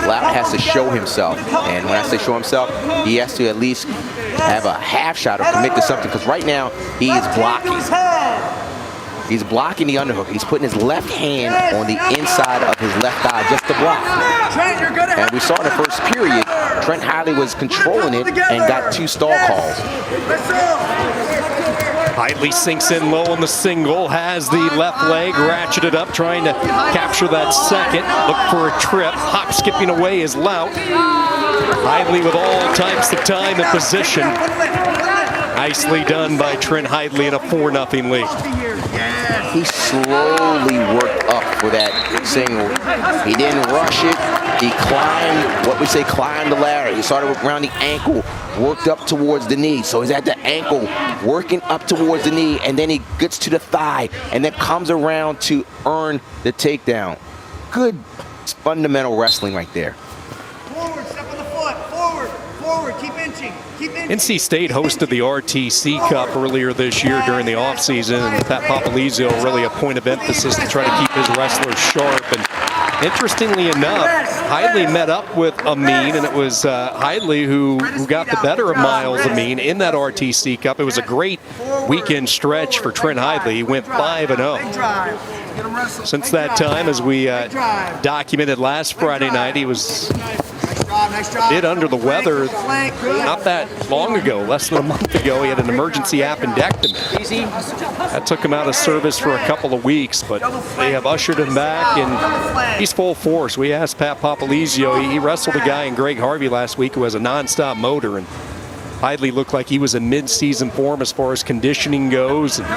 Lout has to show himself, and when I say show himself, he has to at least have a half shot or commit to something, because right now he is blocking. He's blocking the underhook. He's putting his left hand on the inside of his left thigh just to block. And we saw in the first period, Trent Hiley was controlling it and got 2 stall calls. Hidley sinks in low on the single, has the left leg ratcheted up, trying to capture that second. Look for a trip. Hop skipping away is Lout. Hidley with all types of time and position. Nicely done by Trent Hidley in a 4-0 lead. He slowly worked up for that single. He didn't rush it. He climbed, what we say, climbed the ladder. He started around the ankle, worked up towards the knee. So he's at the ankle, working up towards the knee, and then he gets to the thigh, and then comes around to earn the takedown. Good fundamental wrestling right there. Forward, step on the foot. Forward, forward, keep inching. Keep inching. NC State hosted the RTC Cup earlier this year during the offseason, and Pat Popolizio really a point of emphasis to try to keep his wrestlers sharp. And interestingly enough, Hidley met up with Amin, and it was Hidley who got the better of Miles Amin in that RTC Cup. It was a great weekend stretch for Trent Hidley. He went 5-0. Since that time, as we documented last Friday night, he was a bit under the weather not that long ago, less than a month ago. He had an emergency appendectomy. That took him out of service for a couple of weeks, but they have ushered him back, and he's full force. We asked Pat Popolizio. He wrestled a guy in Greg Harvey last week who has a nonstop motor, and Hidley looked like he was in mid-season form as far as conditioning goes. And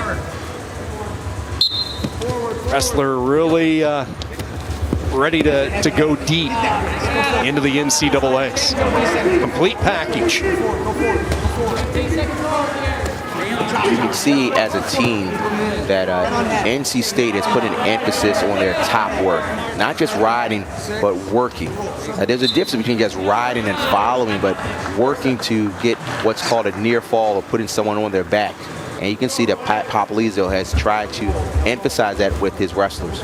wrestler really ready to go deep into the NCAAs. Complete package. You can see as a team that NC State has put an emphasis on their top work. Not just riding, but working. There's a difference between just riding and following, but working to get what's called a near fall or putting someone on their back. And you can see that Pat Popolizio has tried to emphasize that with his wrestlers.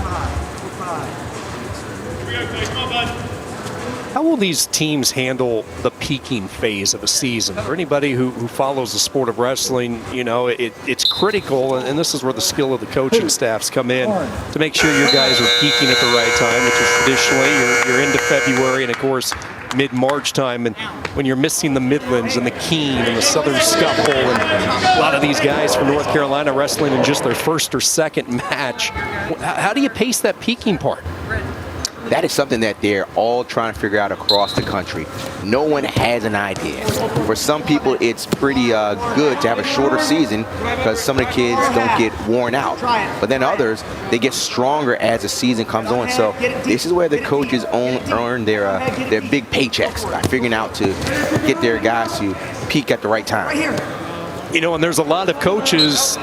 How will these teams handle the peaking phase of a season? For anybody who follows the sport of wrestling, you know, it's critical, and this is where the skill of the coaching staffs come in to make sure your guys are peaking at the right time, which is traditionally you're into February and, of course, mid-March time. And when you're missing the Midlands and the Keene and the Southern Scuffle, and a lot of these guys from North Carolina wrestling in just their first or second match, how do you pace that peaking part? That is something that they're all trying to figure out across the country. No one has an idea. For some people, it's pretty good to have a shorter season because some of the kids don't get worn out. But then others, they get stronger as the season comes on. So this is where the coaches earn their big paychecks by figuring out to get their guys to peak at the right time. You know, and there's a lot of coaches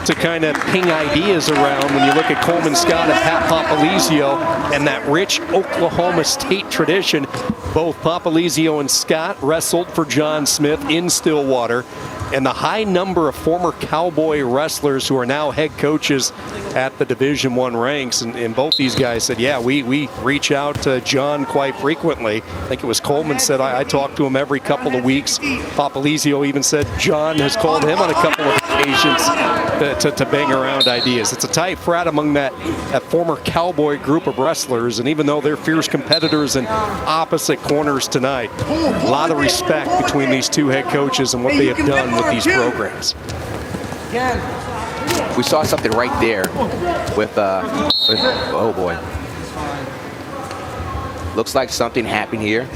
to kind of ping ideas around when you look at Coleman Scott and Pat Popolizio and that rich Oklahoma State tradition. Both Popolizio and Scott wrestled for John Smith in Stillwater, and the high number of former Cowboy wrestlers who are now head coaches at the Division I ranks. And both these guys said, yeah, we reach out to John quite frequently. I think it was Coleman said, I talk to him every couple of weeks. Popolizio even said John has called him on a couple of occasions to bang around ideas. It's a tight frat among that former Cowboy group of wrestlers, and even though they're fierce competitors in opposite corners tonight, a lot of respect between these two head coaches and what they have done with these programs. We saw something right there with oh boy. Looks like something happened here.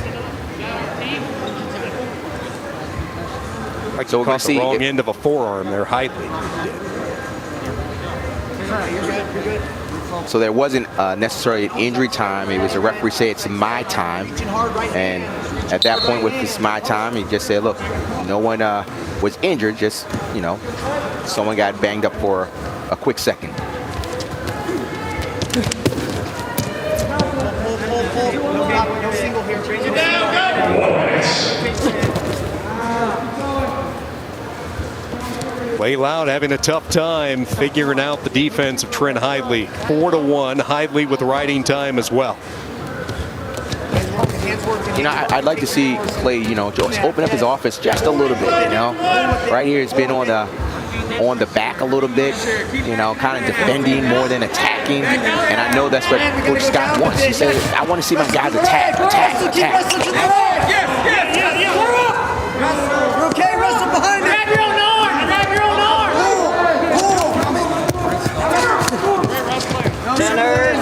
Like So we're gonna caught the see wrong if- end of a forearm there, Hidley. So there wasn't necessarily an injury time. It was a referee said it's my time. And at that point with it's my time, he just said, look, no one was injured, just, you know, someone got banged up for a quick second. No single here. Way Loud having a tough time figuring out the defense of Trent Hidley. 4-1. Hidley with riding time as well. You know, I'd like to see Clay, you know, just open up his offense just a little bit, you know. Right here, it's been on the back a little bit, you know, kind of defending more than attacking. And I know that's what Coach Scott wants. He says, I want to see my guys attack. You're okay, wrestle behind it. Grab your own arm. Grab your own arm. Center.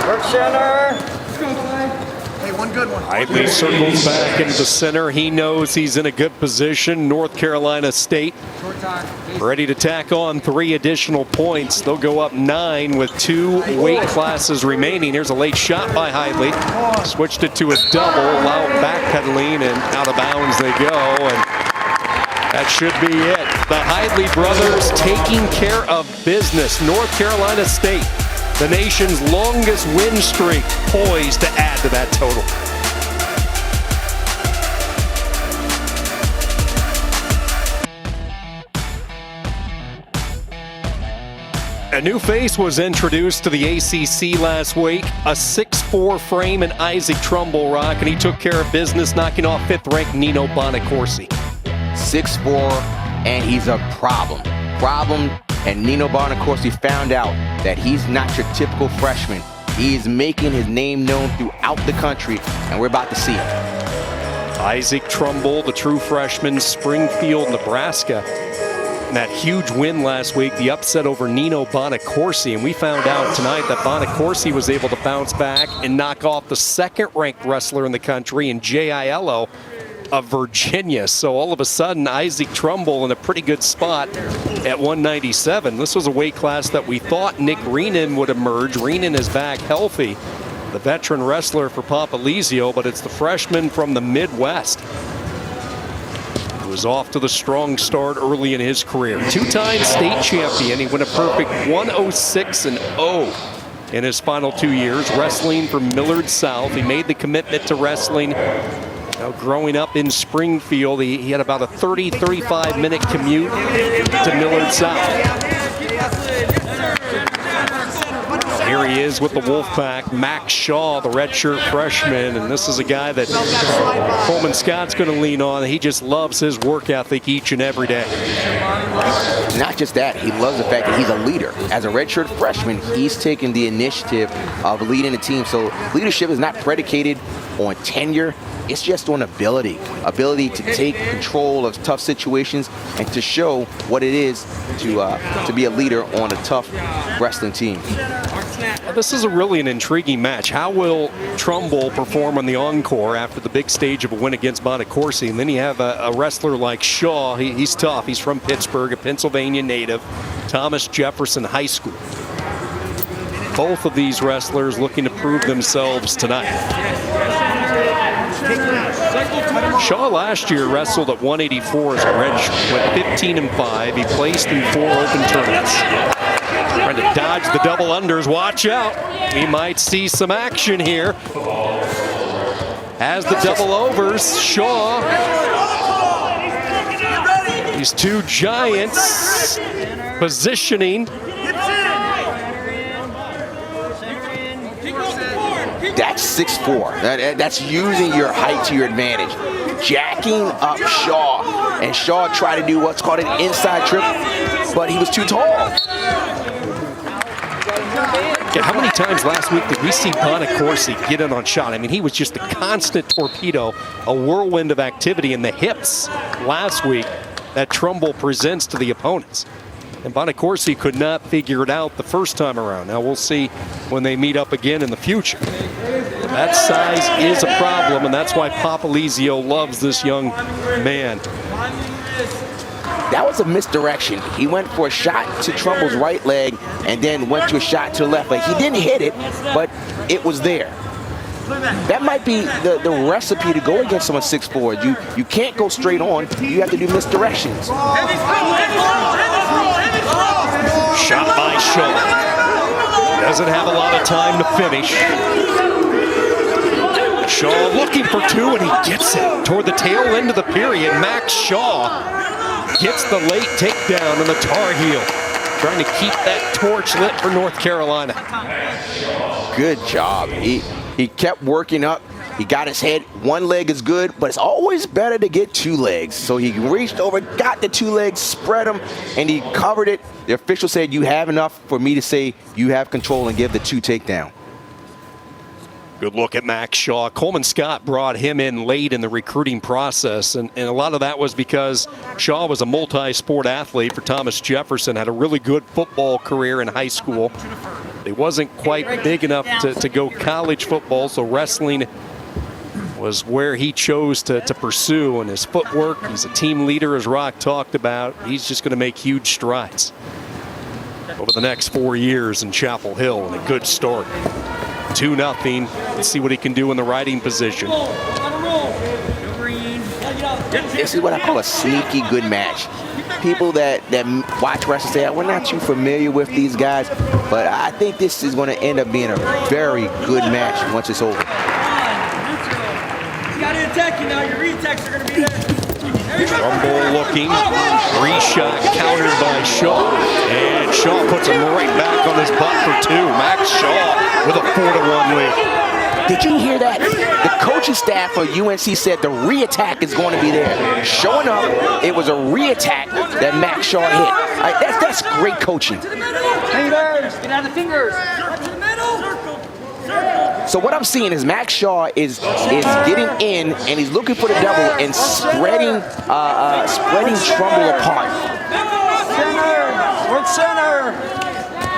Work center. Hey, one good one. Hidley circles back into the center. He knows he's in a good position. North Carolina State ready to tack on 3 additional points. They'll go up 9 with 2 weight classes remaining. Here's a late shot by Hidley. Switched it to a double. Loud backpedaling and out of bounds they go. And that should be it. The Hidley brothers taking care of business. North Carolina State, the nation's longest win streak, poised to add to that total. A new face was introduced to the ACC last week, a 6'4" frame in Isaac Trumbull, Rock, and he took care of business, knocking off 5th-ranked Nino Bonacorsi. 6'4", and he's a problem. And Nino Bonacorsi found out that he's not your typical freshman. He is making his name known throughout the country, and we're about to see it. Isaac Trumbull, the true freshman, Springfield, Nebraska. And that huge win last week, the upset over Nino Bonacorsi. And we found out tonight that Bonacorsi was able to bounce back and knock off the 2nd-ranked wrestler in the country in J.I.L.O. of Virginia. So all of a sudden, Isaac Trumbull in a pretty good spot at 197. This was a weight class that we thought Nick Reenan would emerge. Reenan is back healthy, the veteran wrestler for Popolizio, but it's the freshman from the Midwest who was off to the strong start early in his career. 2-time state champion. He went a perfect 106-0 in his final 2 years, wrestling for Millard South. He made the commitment to wrestling. Now, growing up in Springfield, he had about a 30-35 minute commute to Millard South. Here he is with the Wolfpack, Max Shaw, the redshirt freshman, and this is a guy that Coleman Scott's going to lean on. He just loves his work ethic each and every day. Not just that, he loves the fact that he's a leader. As a redshirt freshman, he's taken the initiative of leading the team. So leadership is not predicated on tenure. It's just on ability to take control of tough situations and to show what it is to be a leader on a tough wrestling team. This is really an intriguing match. How will Trumbull perform on the encore after the big stage of a win against Bonacorsi? And then you have a wrestler like Shaw. He's tough. He's from Pittsburgh, a Pennsylvania native, Thomas Jefferson High School. Both of these wrestlers looking to prove themselves tonight. Shaw last year wrestled at 184 as a redshirt, went 15-5. He placed in 4 open tournaments. Trying to dodge the double unders. Watch out. We might see some action here. As the double overs, Shaw. These 2 giants positioning. That's 6'4". That's using your height to your advantage. Jacking up Shaw. And Shaw tried to do what's called an inside trip, but he was too tall. Yeah, how many times last week did we see Bonacorsi get in on shot? I mean, he was just a constant torpedo, a whirlwind of activity in the hips last week that Trumbull presents to the opponents. And Bonacorsi could not figure it out the first time around. Now we'll see when they meet up again in the future. That size is a problem, and that's why Papalizio loves this young man. That was a misdirection. He went for a shot to Trumbull's right leg and then went to a shot to the left leg. He didn't hit it, but it was there. That might be the recipe to go against someone 6'4". You can't go straight on. You have to do misdirections. Shot by Shaw. Doesn't have a lot of time to finish. Shaw looking for two, and he gets it. Toward the tail end of the period, Max Shaw gets the late takedown in the Tar Heel, trying to keep that torch lit for North Carolina. Good job. He kept working up. He got his head. One leg is good, but it's always better to get two legs. So he reached over, got the two legs, spread them, and he covered it. The official said, you have enough for me to say you have control and give the two takedown. Good look at Max Shaw. Coleman Scott brought him in late in the recruiting process, and a lot of that was because Shaw was a multi-sport athlete for Thomas Jefferson, had a really good football career in high school. He wasn't quite big enough to go college football, so wrestling was where he chose to pursue, and his footwork, he's a team leader, as Rock talked about. He's just going to make huge strides over the next 4 years in Chapel Hill, and a good start. 2-0. Let's see what he can do in the riding position. This is what I call a sneaky good match. People that watch wrestling say, we're not too familiar with these guys, but I think this is going to end up being a very good match once it's over. You got to attack you now. Your reattacks are going to be there. Trumbull looking, re-shot countered by Shaw, and Shaw puts him right back on his butt for two. Max Shaw with a 4-1 lead. Did you hear that? The coaching staff for UNC said the re-attack is going to be there. Showing up, it was a re-attack that Max Shaw hit. That's great coaching. Fingers, get out of the fingers. So what I'm seeing is Max Shaw is getting in, and he's looking for the double and spreading Trumbull apart. Center, work center.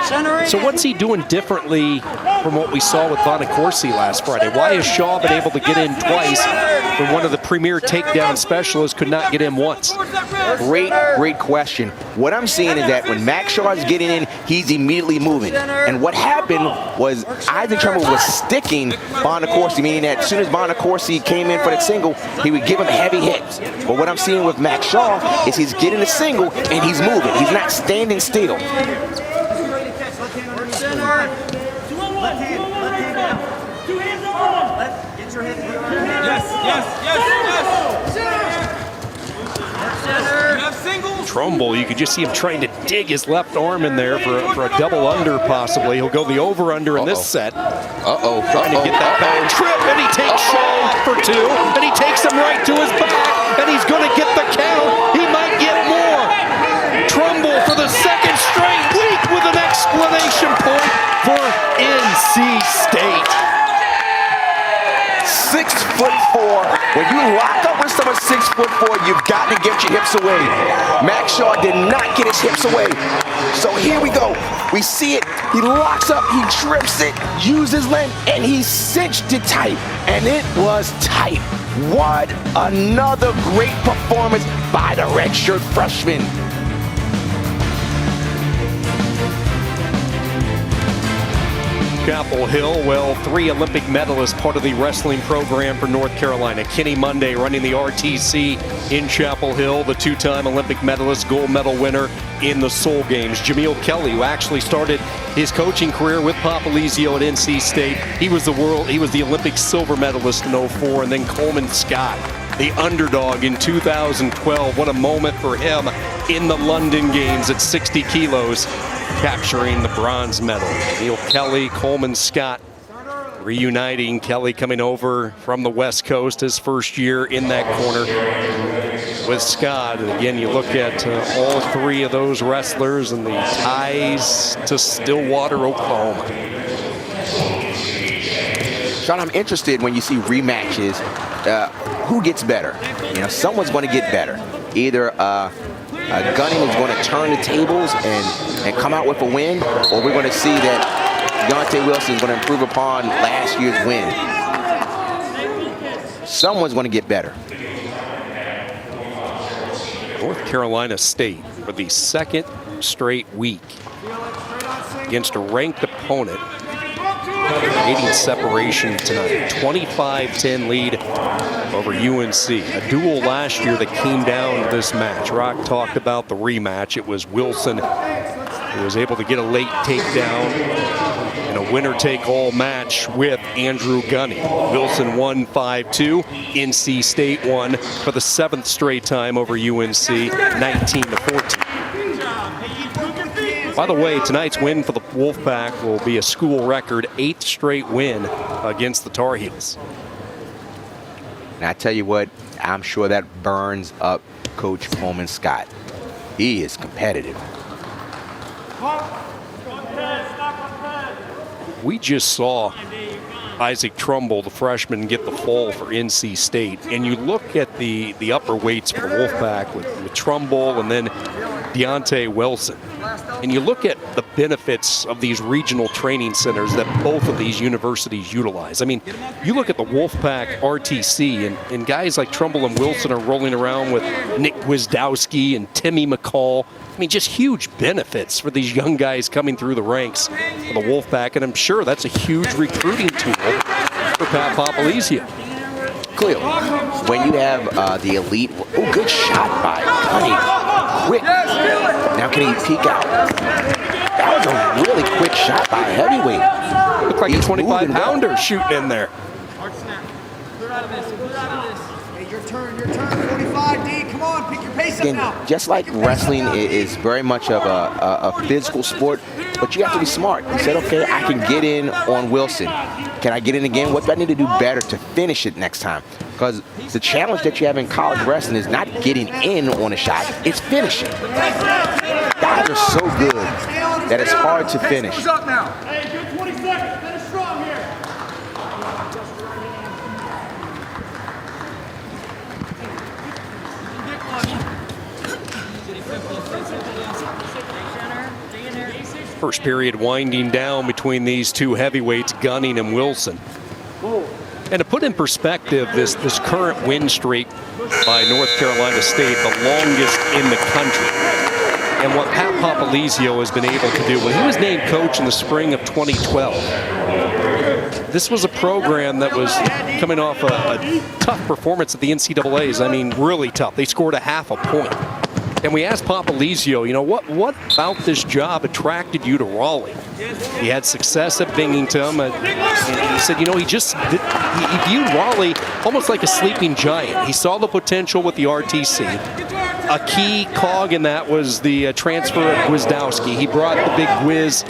Center. So what's he doing differently from what we saw with Bonacorsi last Friday? Why has Shaw been able to get in twice when one of the premier takedown specialists could not get in once? Great question. What I'm seeing is that when Max Shaw is getting in, he's immediately moving. And what happened was Isaac Trumbull was sticking Bonacorsi, meaning that as soon as Bonacorsi came in for that single, he would give him heavy hits. But what I'm seeing with Max Shaw is he's getting a single and he's moving. He's not standing still. Trumbull, you could just see him trying to dig his left arm in there for a double under possibly. He'll go the over-under in this set. Trying to get that back trip, and he takes Shaw for two, and he takes him right to his back, and he's going to get the count. He might get more. Trumbull for the second straight week with an exclamation point for NC State. 6'4". When you lock up with someone 6'4", you've got to get your hips away. Max Shaw did not get his hips away. So here we go. We see it. He locks up, he trips it, uses length, and he cinched it tight. And it was tight. What another great performance by the redshirt freshman. Chapel Hill, well, 3 Olympic medalists, part of the wrestling program for North Carolina. Kenny Monday running the RTC in Chapel Hill, the 2-time Olympic medalist, gold medal winner in the Seoul Games. Jameel Kelly, who actually started his coaching career with Papalizio at NC State. He was the Olympic silver medalist in 2004, and then Coleman Scott, the underdog in 2012. What a moment for him in the London Games at 60 kilos. Capturing the bronze medal. Neil Kelly, Coleman Scott reuniting. Kelly coming over from the West Coast, his first year in that corner with Scott. And again, you look at all 3 of those wrestlers and the ties to Stillwater, Oklahoma. Sean, I'm interested when you see rematches, who gets better? You know, someone's going to get better. Either Gunning is going to turn the tables and come out with a win, or we're going to see that Deontay Wilson is going to improve upon last year's win. Someone's going to get better. North Carolina State for the second straight week against a ranked opponent, creating separation tonight. 25-10 lead over UNC. A duel last year that came down to this match. Rock talked about the rematch. It was Wilson who was able to get a late takedown in a winner-take-all match with Andrew Gunning. Wilson won 5-2. NC State won for the 7th straight time over UNC, 19-14. By the way, tonight's win for the Wolfpack will be a school record 8th straight win against the Tar Heels. And I tell you what, I'm sure that burns up Coach Coleman Scott. He is competitive. We just saw Isaac Trumbull, the freshman, get the fall for NC State. And you look at the upper weights for the Wolfpack with Trumbull and then Deontay Wilson. And you look at the benefits of these regional training centers that both of these universities utilize. I mean, you look at the Wolfpack RTC, and guys like Trumbull and Wilson are rolling around with Nick Gwizdowski and Timmy McCall. I mean, just huge benefits for these young guys coming through the ranks of the Wolfpack, and I'm sure that's a huge recruiting tool for Pat Popolizio. Clearly, when you have the elite, oh, good shot by Gunning. Quick. Now can he peek out? That was a really quick shot by a heavyweight. Looked like a 25-pounder shooting in there. Hey, your turn, 45D. Come on, pick your pace up Again, now. just like wrestling is very much of a physical sport, but you have to be smart. He said, okay, I can get in on Wilson. Can I get in again? What do I need to do better to finish it next time? Because the challenge that you have in college wrestling is not getting in on a shot, it's finishing. Guys are so good that it's hard to finish. Who's up now? Hey, good 20 seconds. Finish strong here. First period winding down between these two heavyweights, Gunning and Wilson. And to put in perspective, this current win streak by North Carolina State, the longest in the country. And what Pat Popolizio has been able to do, when he was named coach in the spring of 2012, this was a program that was coming off a tough performance at the NCAAs. I mean, really tough. They scored a half a point. And we asked Popolizio, you know, what about this job attracted you to Raleigh? He had success at Binghamton, and he said, you know, he viewed Raleigh almost like a sleeping giant. He saw the potential with the RTC. A key cog in that was the transfer of Gwizdowski. He brought the big Gwiz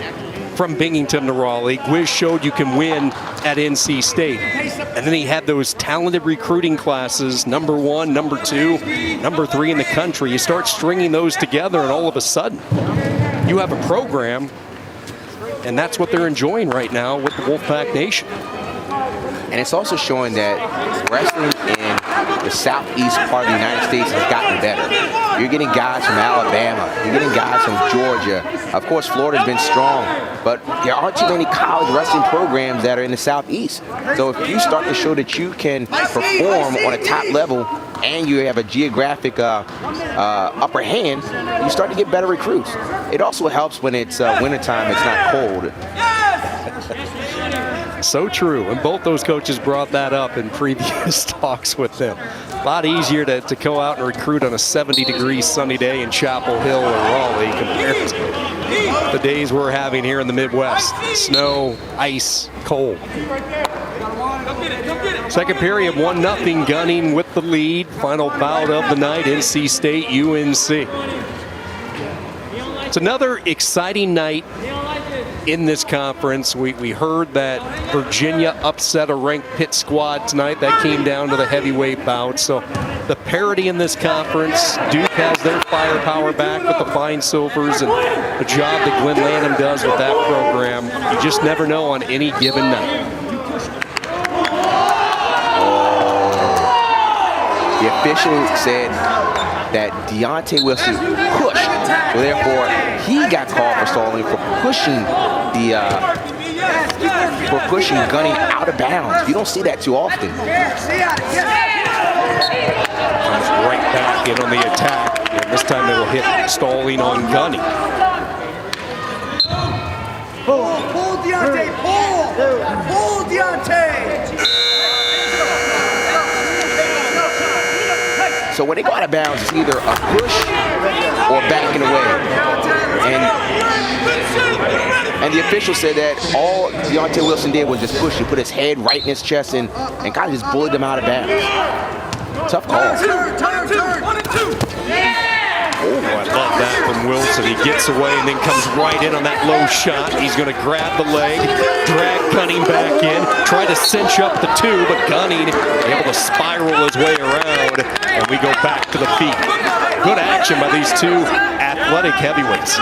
from Binghamton to Raleigh. Gwiz showed you can win at NC State. And then he had those talented recruiting classes, number 1, number 2, number 3 in the country. You start stringing those together, and all of a sudden, you have a program, and that's what they're enjoying right now with the Wolfpack Nation. And it's also showing that wrestling in the southeast part of the United States has gotten better. You're getting guys from Alabama. You're getting guys from Georgia. Of course, Florida's been strong, but there aren't too many college wrestling programs that are in the southeast. So if you start to show that you can perform on a top level and you have a geographic upper hand, you start to get better recruits. It also helps when it's wintertime, it's not cold. So true, and both those coaches brought that up in previous talks with them. A lot easier to go out and recruit on a 70-degree sunny day in Chapel Hill or Raleigh compared to the days we're having here in the Midwest. Snow, ice, cold. Second period, 1-0 Gunning with the lead. Final bout of the night, NC State, UNC. It's another exciting night in this conference. We heard that Virginia upset a ranked Pitt squad tonight. That came down to the heavyweight bout. So the parity in this conference, Duke has their firepower back with the Fine Silvers, and the job that Glenn Lanham does with that program, you just never know on any given night. The official said that Deontay Wilson pushed, so therefore he got called for stalling for pushing the for pushing Gunning out of bounds. You don't see that too often. Comes right back in on the attack. And this time they will hit stalling on Gunning. Pull, Deontay, pull, Deontay. So when they go out of bounds, it's either a push or backing away. And the official said that all Deontay Wilson did was just push. He put his head right in his chest and kind of just bullied him out of bounds. Tough call. Turn. 1 and 2. Oh, I love that from Wilson. He gets away and then comes right in on that low shot. He's going to grab the leg, drag Gunning back in, try to cinch up the two, but Gunning able to spiral his way around, and we go back to the feet. Good action by these two athletic heavyweights.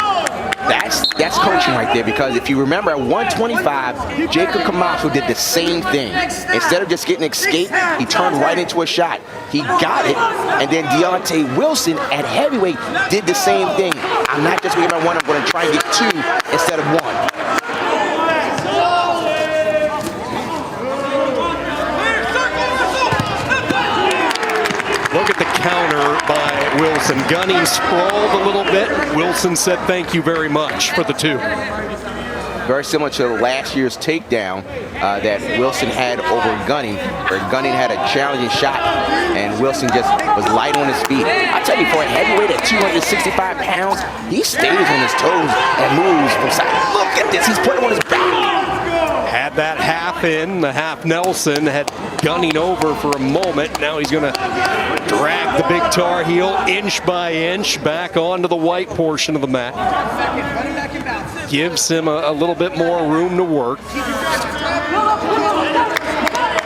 That's coaching right there, because if you remember at 125, Jacob Camacho did the same thing. Instead of just getting an escape, he turned right into a shot. He got it, and then Deontay Wilson at heavyweight did the same thing. I'm not just going to get my one, I'm going to try and get two instead of one. Look at the counter by Wilson. Gunning sprawled a little bit. Wilson said thank you very much for the two. Very similar to last year's takedown that Wilson had over Gunning, where Gunning had a challenging shot and Wilson just was light on his feet. I tell you, for a heavyweight at 265 pounds, he stays on his toes and moves from side. Look at this, he's putting on his back. Had that half in, the half Nelson, had Gunning over for a moment. Now he's going to drag the big Tar Heel inch by inch back onto the white portion of the mat. Gives him a little bit more room to work.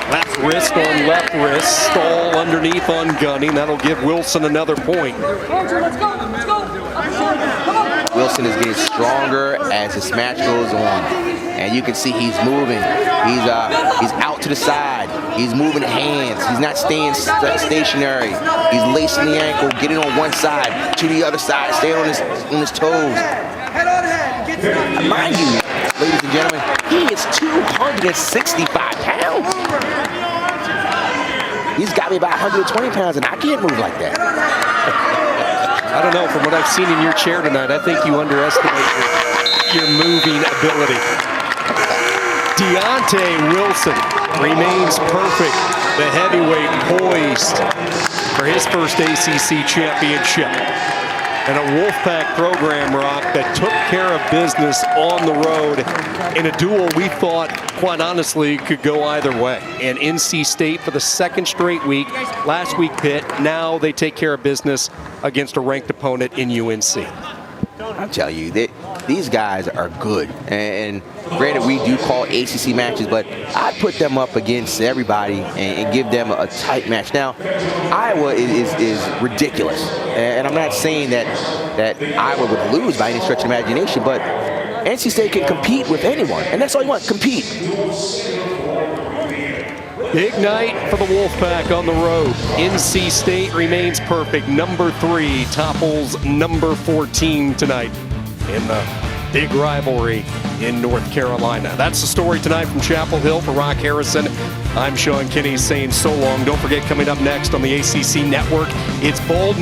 Left wrist on left wrist, stall underneath on Gunning. That'll give Wilson another point. Wilson is getting stronger as this match goes on. And you can see he's moving. He's out to the side. He's moving hands. He's not staying stationary. He's lacing the ankle, getting on one side to the other side, staying on his toes. Head on head. Get to Mind you, ladies and gentlemen, he is 265 pounds. He's got me about 120 pounds, and I can't move like that. I don't know, from what I've seen in your chair tonight, I think you underestimate your moving ability. Deontay Wilson remains perfect. The heavyweight poised for his first ACC championship. And a Wolfpack program, Rock, that took care of business on the road in a duel we thought, quite honestly, could go either way. And NC State for the second straight week, last week Pitt, now they take care of business against a ranked opponent in UNC. I'll tell you, these guys are good. And granted, we do call ACC matches, but I put them up against everybody and give them a tight match. Now, Iowa is ridiculous. And I'm not saying that Iowa would lose by any stretch of imagination, but NC State can compete with anyone. And that's all you want, compete. Big night for the Wolfpack on the road. NC State remains perfect. Number 3 topples number 14 tonight in the big rivalry in North Carolina. That's the story tonight from Chapel Hill. For Rock Harrison, I'm Sean Kinney saying so long. Don't forget, coming up next on the ACC Network, it's Bold